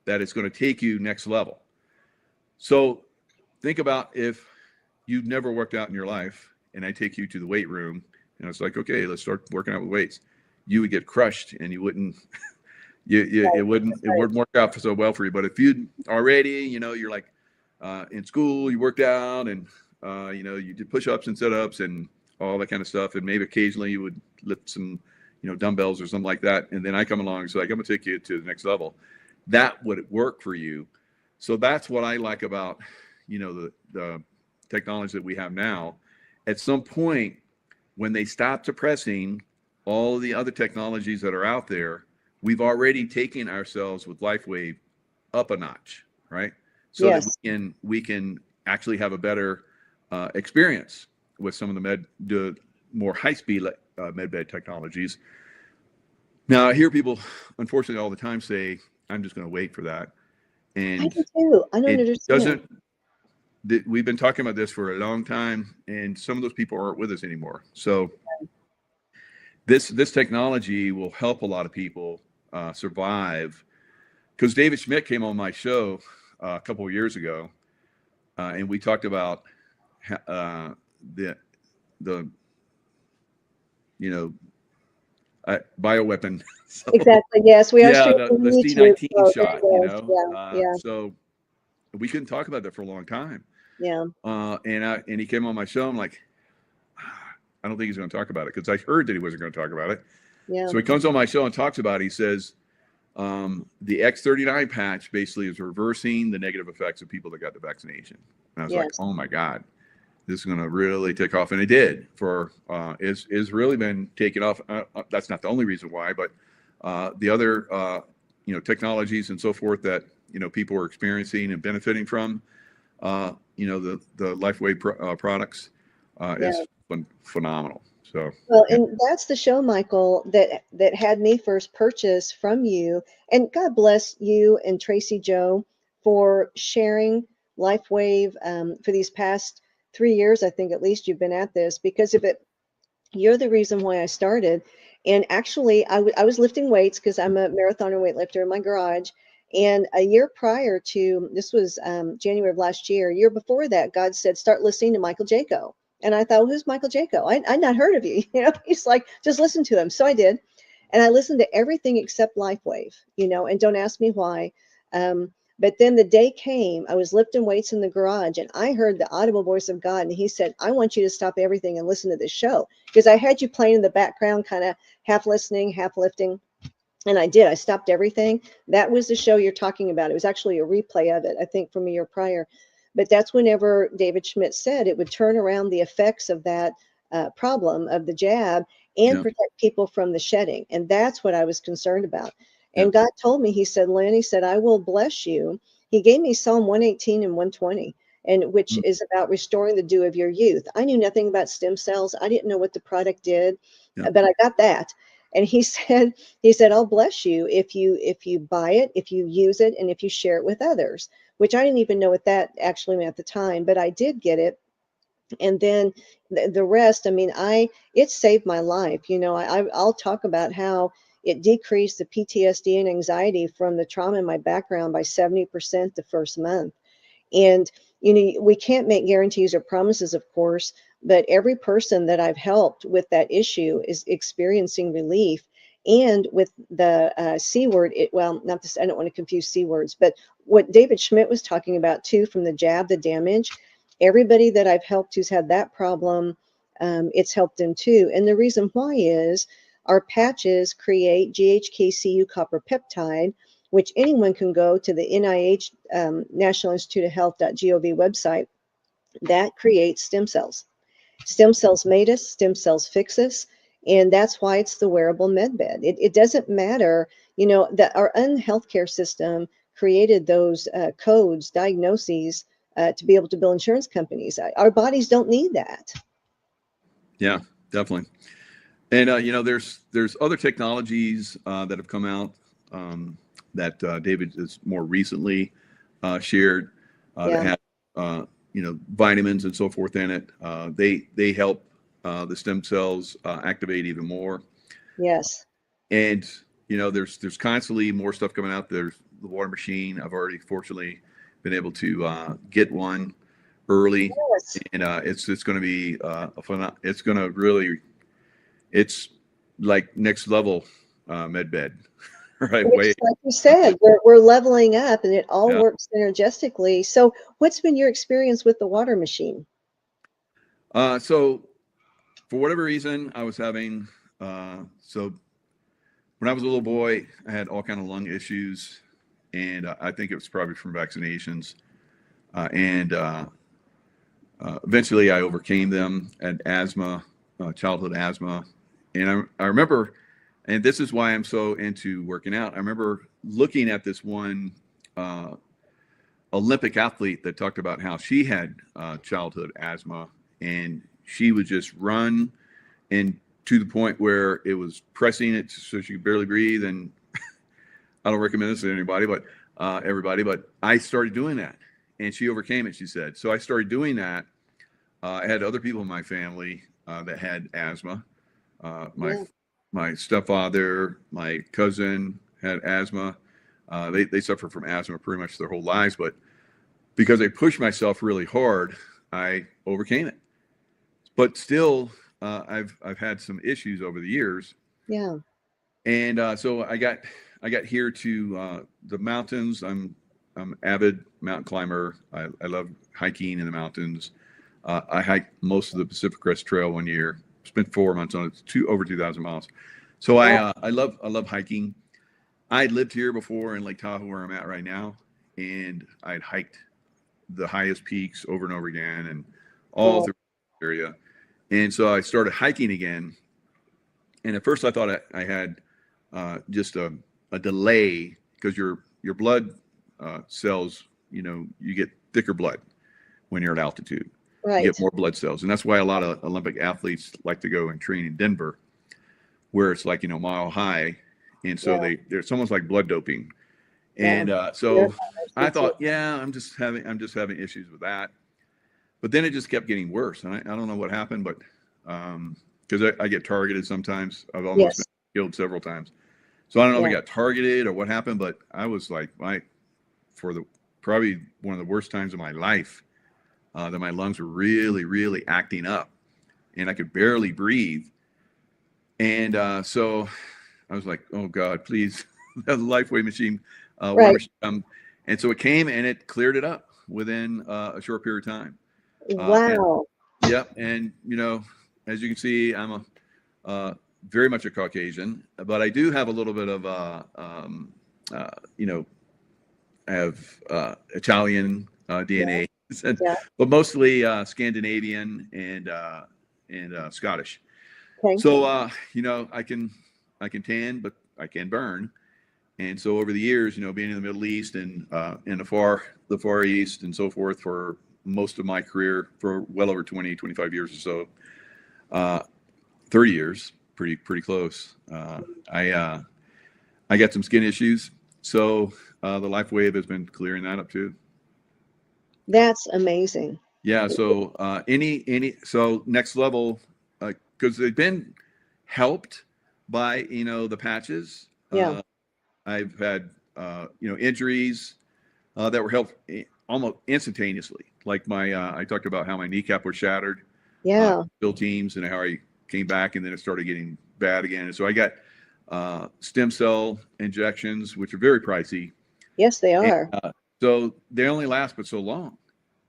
that it's going to take you next level. So think about if you've never worked out in your life, and I take you to the weight room, and it's like, okay, let's start working out with weights. You would get crushed, and you wouldn't. It wouldn't work out so well for you. But if you'd already, you know, you're like in school, you worked out, and you know, you did push-ups and sit-ups and all that kind of stuff, and maybe occasionally you would lift some, you know, dumbbells or something like that, and then I come along and say, like, I'm gonna take you to the next level. That would work for you. So that's what I like about, you know, the technology that we have now. At some point, when they stop suppressing all of the other technologies that are out there, we've already taken ourselves with LifeWave up a notch, right? So that we can actually have a better experience with some of the more high-speed med bed technologies. Now, I hear people, unfortunately, all the time say, I'm just going to wait for that. And I do too. I don't understand. We've been talking about this for a long time, and some of those people aren't with us anymore. So this technology will help a lot of people survive. Because David Schmidt came on my show a couple of years ago, and we talked about the you know, bioweapon. So, exactly. Yes, we are. The C-19 shot. You know, so we couldn't talk about that for a long time. Yeah. And he came on my show. I'm like, I don't think he's going to talk about it, because I heard that he wasn't going to talk about it. Yeah. So he comes on my show and talks about it. He says the X39 patch basically is reversing the negative effects of people that got the vaccination. And I was like, oh my God, this is going to really take off. And it did. It's really been taken off. That's not the only reason why, but the other you know, technologies and so forth that, you know, people are experiencing and benefiting from, you know, the LifeWave products is phenomenal. So well, and that's the show, Michael, that had me first purchase from you. And God bless you and Tracy Joe for sharing LifeWave for these past 3 years. I think at least you've been at this, because of it. You're the reason why I started. And actually, I was lifting weights because I'm a marathoner weightlifter in my garage. And a year prior to this was January of last year, a year before that, God said, start listening to Michael Jaco. And I thought, well, who's Michael Jaco? I'd not heard of you. You know, he's like, just listen to him. So I did. And I listened to everything except LifeWave, you know, and don't ask me why. But then the day came, I was lifting weights in the garage, and I heard the audible voice of God. And he said, I want you to stop everything and listen to this show, because I had you playing in the background, kind of half listening, half lifting. And I did. I stopped everything. That was the show you're talking about. It was actually a replay of it, I think, from a year prior. But that's whenever David Schmidt said it would turn around the effects of that problem of the jab and protect people from the shedding. And that's what I was concerned about. And God told me, he said, Lynne, he said, I will bless you. He gave me Psalm 118 and 120, and which is about restoring the dew of your youth. I knew nothing about stem cells. I didn't know what the product did, but I got that. And he said, I'll bless you if you buy it, if you use it, and if you share it with others, which I didn't even know what that actually meant at the time, but I did get it. And then the rest, I mean, it saved my life. You know, I'll talk about how it decreased the PTSD and anxiety from the trauma in my background by 70% the first month. And, you know, we can't make guarantees or promises, of course, but every person that I've helped with that issue is experiencing relief. And with the C word, well, not this, I don't want to confuse C words, but what David Schmidt was talking about too, from the jab, the damage, everybody that I've helped who's had that problem, it's helped them too. And the reason why is our patches create GHKCU copper peptide, which anyone can go to the NIH, National Institute of Health.gov website, that creates stem cells. Stem cells made us, stem cells fix us, and that's why it's the wearable med bed. It doesn't matter, you know, that our healthcare system created those codes, diagnoses, to be able to bill insurance companies. Our bodies don't need that. Yeah, definitely. And you know, there's other technologies that have come out that David has more recently shared that have you know, vitamins and so forth in it. They help the stem cells activate even more. Yes. And you know, there's constantly more stuff coming out. There's the water machine. I've already fortunately been able to get one early, Yes. and it's going to be a fun. It's going to really, it's like next level med bed, right? Which, like you said, we're leveling up, and it all Yeah. works synergistically. So, what's been your experience with the water machine? So, for whatever reason, I was having so when I was a little boy, I had all kind of lung issues, and I think it was probably from vaccinations, and eventually I overcame them. I had asthma, childhood asthma, and I remember, and this is why I'm so into working out. I remember looking at this one Olympic athlete that talked about how she had childhood asthma, and she would just run, and to the point where it was pressing it so she could barely breathe. And I don't recommend this to anybody, but everybody, but I started doing that, and she overcame it, she said. So I started doing that. I had other people in my family that had asthma. My stepfather, my cousin had asthma. They suffer from asthma pretty much their whole lives, but because I pushed myself really hard, I overcame it. But still, I've had some issues over the years. Yeah. And so I got here to the mountains. I'm avid mountain climber. I love hiking in the mountains. I hiked most of the Pacific Crest Trail one year. Spent 4 months on it. Over 2,000 miles. So I love hiking. I lived here before in Lake Tahoe, where I'm at right now, and I'd hiked the highest peaks over and over again, and all through the area. And so I started hiking again. And at first I thought I had just a delay, because your blood cells, you know, you get thicker blood when you're at altitude. Right. You get more blood cells. And that's why a lot of Olympic athletes like to go and train in Denver, where it's like, you know, mile high. And so it's almost like blood doping. And so I thought, I'm just having issues with that. But then it just kept getting worse. And I don't know what happened, but because I get targeted sometimes. I've almost been killed several times. So I don't know if I got targeted or what happened, but I was like, probably one of the worst times of my life, that my lungs were really, really acting up, and I could barely breathe. And so I was like, oh God, please, the LifeWave machine, water machine. And so it came and it cleared it up within a short period of time. Wow. And you know, as you can see, I'm very much a Caucasian, but I do have a little bit of you know, I have Italian DNA, but mostly Scandinavian and Scottish. Okay. So you know, I can tan, but I can burn. And so over the years, you know, being in the Middle East and in the Far East and so forth for most of my career, for well over 20, 25 years or so, 30 years, pretty close. I got some skin issues, so the LifeWave has been clearing that up too. That's amazing. Yeah. So so next level, because they've been helped by, the patches. Yeah. I've had, injuries that were helped almost instantaneously. Like I talked about how my kneecap was shattered, Yeah. build teams, and how I came back, and then it started getting bad again. And so I got stem cell injections, which are very pricey. Yes, they And, are. so they only last but so long.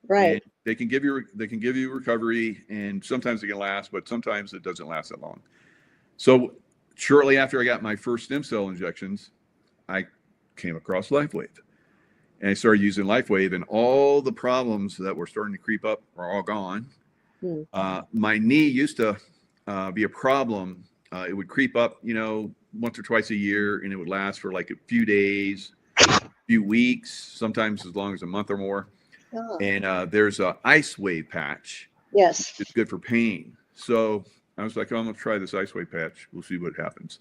And Right. they can give you recovery, and sometimes it can last, but sometimes it doesn't last that long. So shortly after I got my first stem cell injections, I came across LifeWave, and I started using LifeWave, and all the problems that were starting to creep up are all gone. Hmm. My knee used to be a problem. It would creep up, once or twice a year, and it would last for like a few days, few weeks, sometimes as long as a month or more. Oh, And there's a ice wave patch. yes. It's good for pain. So I was like, I'm going to try this ice wave patch. We'll see what happens.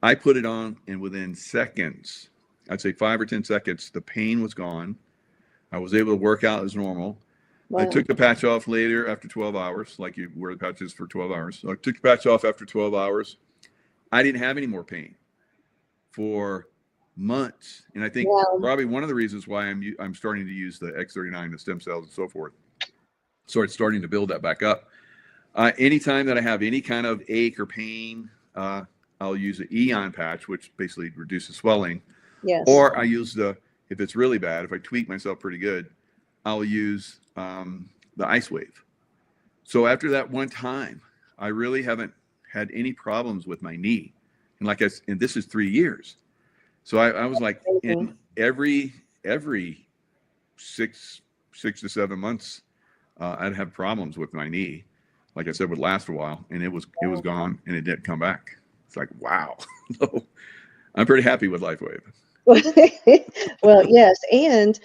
I put it on, and within seconds, I'd say 5 or 10 seconds, the pain was gone. I was able to work out as normal. Wow. I took the patch off later after 12 hours, like you wear the patches for 12 hours. So I took the patch off after 12 hours. I didn't have any more pain for months. And I think Wow. probably one of the reasons why I'm starting to use the X39, the stem cells and so forth. So it's starting to build that back up. Anytime that I have any kind of ache or pain, I'll use an Eon patch, which basically reduces swelling. Yes. Or I use if it's really bad, if I tweak myself pretty good, I'll use the ice wave. So after that one time, I really haven't had any problems with my knee. And this is 3 years. So I was like, in every 6 to 7 months, I'd have problems with my knee. Like I said, would last a while, and it was gone, and it didn't come back. It's like, wow. So I'm pretty happy with LifeWave. Well, yes, and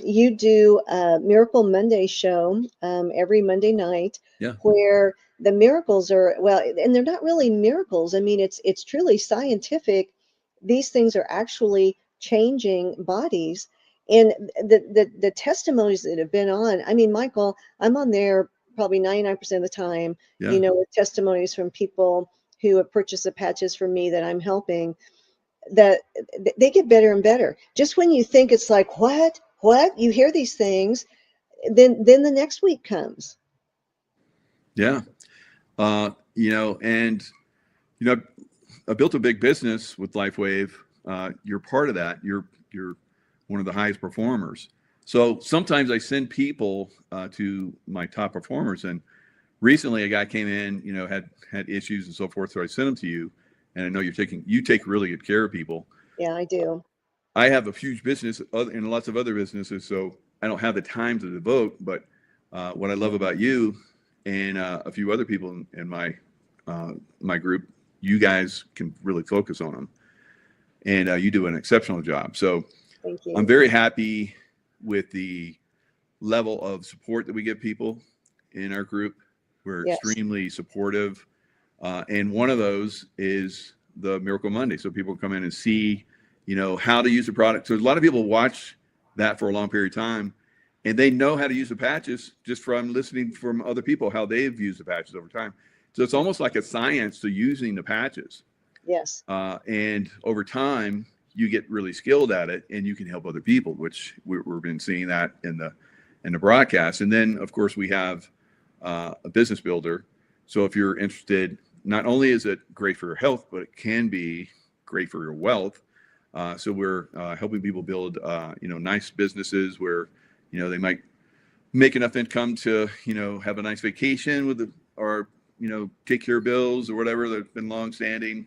you do a Miracle Monday show every Monday night, Yeah. where the miracles are, well, and they're not really miracles. I mean, it's truly scientific. These things are actually changing bodies, and the testimonies that have been on. I mean, Michael, I'm on there probably 99% of the time. Yeah. With testimonies from people who have purchased the patches from me that I'm helping, that they get better and better. Just when you think it's like, what, you hear these things, then the next week comes. Yeah. I built a big business with LifeWave. You're part of that. You're one of the highest performers. So sometimes I send people to my top performers. And recently a guy came in, had issues and so forth. So I sent him to you. And I know you take really good care of people. Yeah, I do. I have a huge business and lots of other businesses, so I don't have the time to devote. But what I love about you and a few other people in my group, you guys can really focus on them, and you do an exceptional job. So Thank you. I'm very happy with the level of support that we give people in our group. We're Yes. extremely supportive. And one of those is the Miracle Monday. So people come in and see, how to use the product. So a lot of people watch that for a long period of time, and they know how to use the patches just from listening from other people, how they've used the patches over time. So it's almost like a science to using the patches. Yes. And over time, you get really skilled at it, and you can help other people, which we've been seeing that in the broadcast. And then, of course, we have a business builder. So if you're interested, not only is it great for your health, but it can be great for your wealth. So we're helping people build, nice businesses where, they might make enough income to, have a nice vacation or take care of bills or whatever that's been longstanding.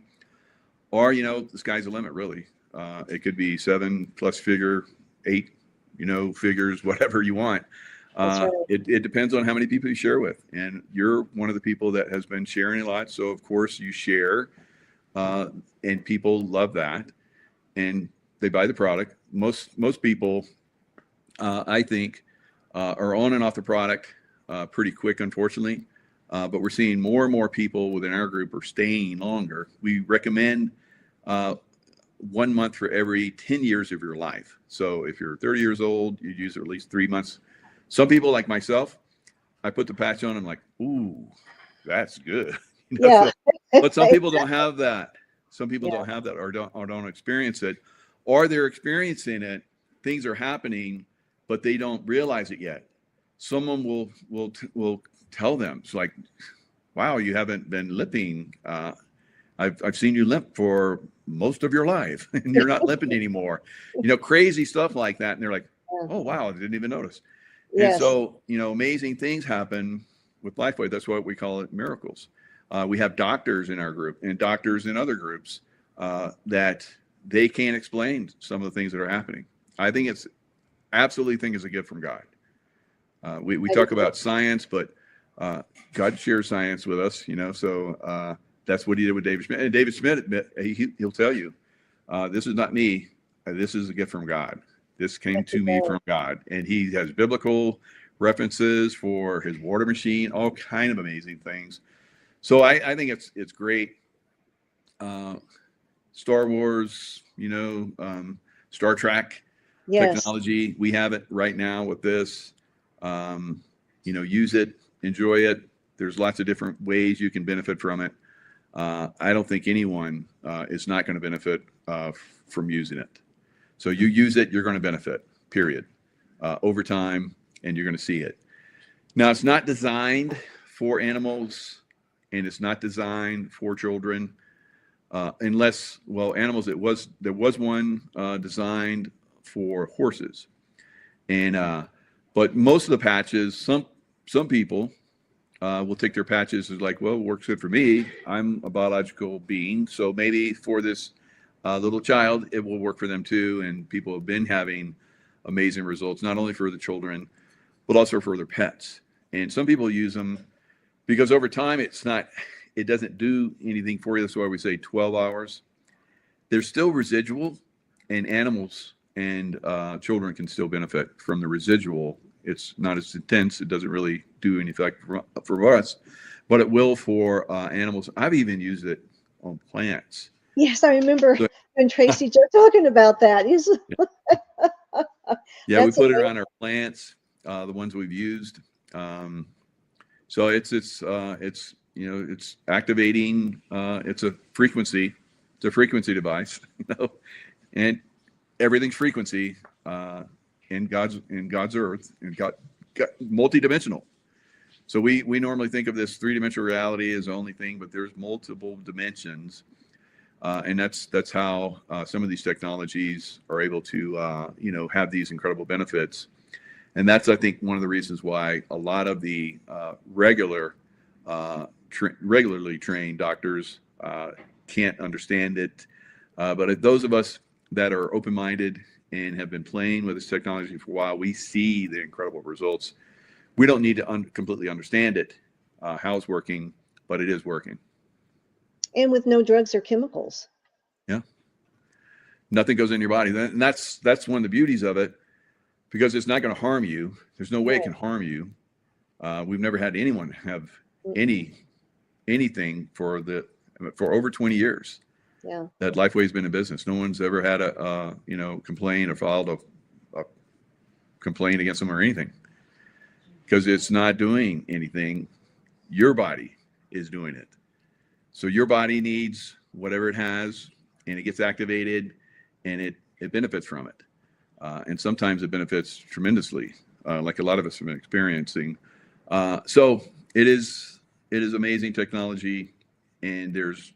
Or, the sky's the limit, really. It could be 7+ figure, 8, figures, whatever you want. Right. It depends on how many people you share with, and you're one of the people that has been sharing a lot. So of course you share, and people love that, and they buy the product. Most people, I think, are on and off the product pretty quick, unfortunately. But we're seeing more and more people within our group are staying longer. We recommend 1 month for every 10 years of your life. So if you're 30 years old, you use it at least 3 months. Some people, like myself, I put the patch on. I'm like, ooh, that's good. Yeah. But some people don't have that. Some people Yeah. don't have that, or don't experience it, or they're experiencing it. Things are happening, but they don't realize it yet. Someone will tell them, it's like, wow, you haven't been limping. I've seen you limp for most of your life, and you're not limping anymore. Crazy stuff like that. And they're like, oh wow, I didn't even notice. Yes. And so, amazing things happen with LifeWave. That's what we call it, miracles. We have doctors in our group and doctors in other groups that they can't explain some of the things that are happening. I think absolutely think it's a gift from God. We talk about science, but God shares science with us, so that's what he did with David Schmidt. And David Schmidt, he'll tell you, this is not me. This is a gift from God. This came to me from God. And he has biblical references for his water machine, all kind of amazing things. So I think it's great. Star Wars, Star Trek technology. We have it right now with this. Use it, enjoy it. There's lots of different ways you can benefit from it. I don't think anyone is not going to benefit from using it. So you use it, you're going to benefit, period, over time, and you're going to see it. Now, it's not designed for animals, and it's not designed for children, unless, animals, there was one designed for horses. And but most of the patches, some people will take their patches as like, well, it works good for me. I'm a biological being, so maybe for this little child, it will work for them too. And people have been having amazing results, not only for the children, but also for their pets. And some people use them because over time, it doesn't do anything for you. That's why we say 12 hours. There's still residual, and animals and children can still benefit from the residual. It's not as intense. It doesn't really do any effect for us, but it will for animals. I've even used it on plants. Yes, I remember when Tracy Joe talking about that. Yeah, we put it around our plants, the ones we've used. So it's activating. It's a frequency. It's a frequency device, and everything's frequency in God's earth, and God multidimensional. So we normally think of this three-dimensional reality as the only thing, but there's multiple dimensions, and that's how some of these technologies are able to have these incredible benefits. And that's, I think, one of the reasons why a lot of the regularly trained doctors can't understand it. But those of us that are open-minded and have been playing with this technology for a while, we see the incredible results. We don't need to completely understand it, how it's working, but it is working. And with no drugs or chemicals. Yeah. Nothing goes in your body. And that's one of the beauties of it, because it's not going to harm you. There's no way it can harm you. We've never had anyone have anything for over 20 years. Yeah. That LifeWave's been in business. No one's ever had a complaint or filed a complaint against them or anything, because it's not doing anything. Your body is doing it. So your body needs whatever it has, and it gets activated, and it benefits from it. And sometimes it benefits tremendously, like a lot of us have been experiencing. So it is amazing technology, and there's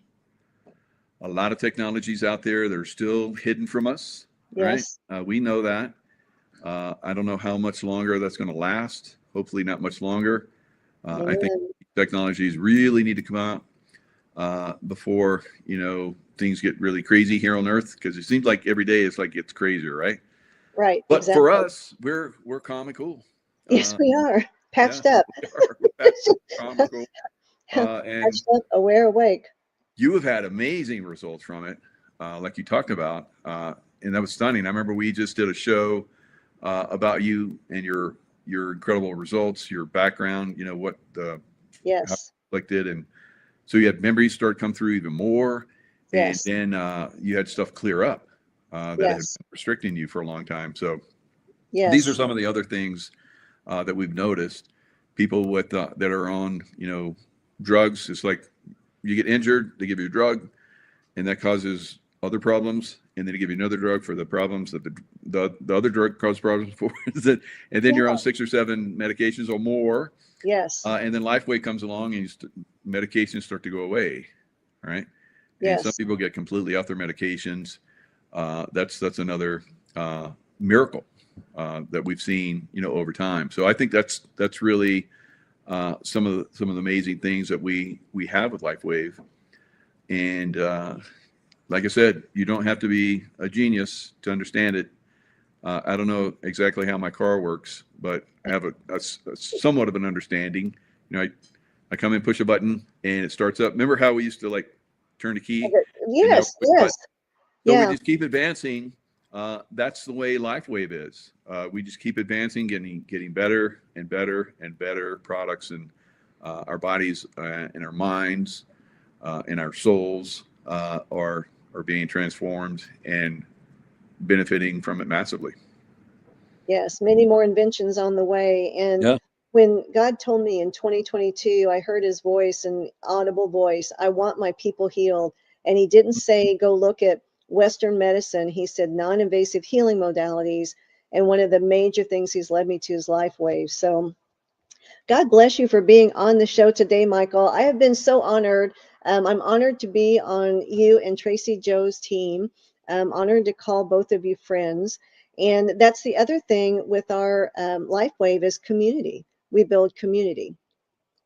a lot of technologies out there that are still hidden from us. Yes. Right? We know that. I don't know how much longer that's going to last. Hopefully not much longer. I think technologies really need to come out before, things get really crazy here on Earth, because it seems like every day it's like it's crazier, right? Right. But exactly. for us, we're calm and cool. Yes, we are. Patched up. We're patched up, calm and cool. And Patched up, aware, awake. you have had amazing results from it, like you talked about, and that was stunning. I remember we just did a show about you and your incredible results, your background, what the how afflicted, and so you had memories start come through even more, and then you had stuff clear up that had been restricting you for a long time. So these are some of the other things that we've noticed. people with that are on, you know, drugs. It's like you get injured, they give you a drug, and that causes other problems, and then they give you another drug for the problems that the other drug causes problems for, and then you're on 6 or 7 medications or more. Yes. And then LifeWave comes along, and medications start to go away, right? Yes. And some people get completely off their medications. That's another miracle that we've seen, you know, over time. So I think that's really some of the amazing things that we have with LifeWave. And like I said, you don't have to be a genius to understand it. I don't know exactly how my car works, but I have a somewhat of an understanding. You know, I come in, push a button, and it starts up. Remember how we used to like turn the key? Yes, yes. So Yeah. we just keep advancing. That's the way LifeWave is. We just keep advancing, getting better and better and better products, and our bodies and our minds and our souls are being transformed and benefiting from it massively. Yes, many more inventions on the way. And Yeah. when God told me in 2022, I heard his voice, an audible voice, I want my people healed. And he didn't say, go look at Western medicine. He said non-invasive healing modalities. And one of the major things he's led me to is LifeWave. So God bless you for being on the show today, Michael. I have been so honored. I'm honored to be on you and Tracy Joe's team. I'm honored to call both of you friends. And that's the other thing with our LifeWave is community. We build community.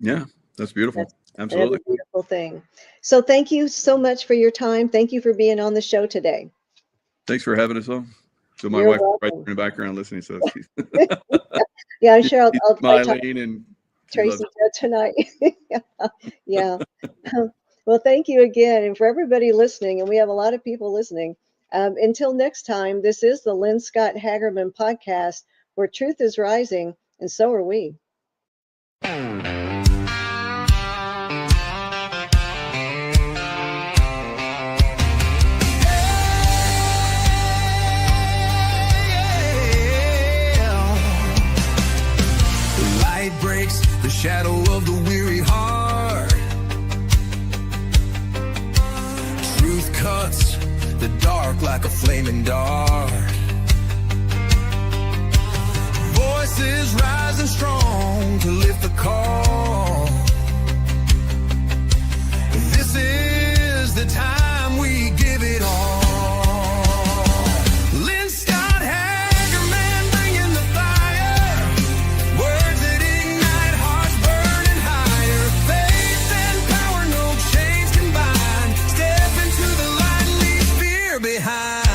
Yeah, that's beautiful. That's Absolutely. another beautiful thing. So thank you so much for your time. Thank you for being on the show today. Thanks for having us on. So my You're wife is right welcome. in the background listening. So she's Yeah, I'm sure I'll probably talk smiling and she Tracy loves it. Joe tonight. Yeah. Well, thank you again. And for everybody listening, and we have a lot of people listening, until next time, this is the Lynne Scott Hagerman podcast, where truth is rising, and so are we. Light breaks the shadow of the weary heart. Truth cuts the dark like a flaming dart. Voices rising strong to lift the call. This is the time we give it all. Lynne Scott Hagerman bringing the fire. Words that ignite hearts burning higher. Faith and power, no chains combined. Step into the light, leave fear behind.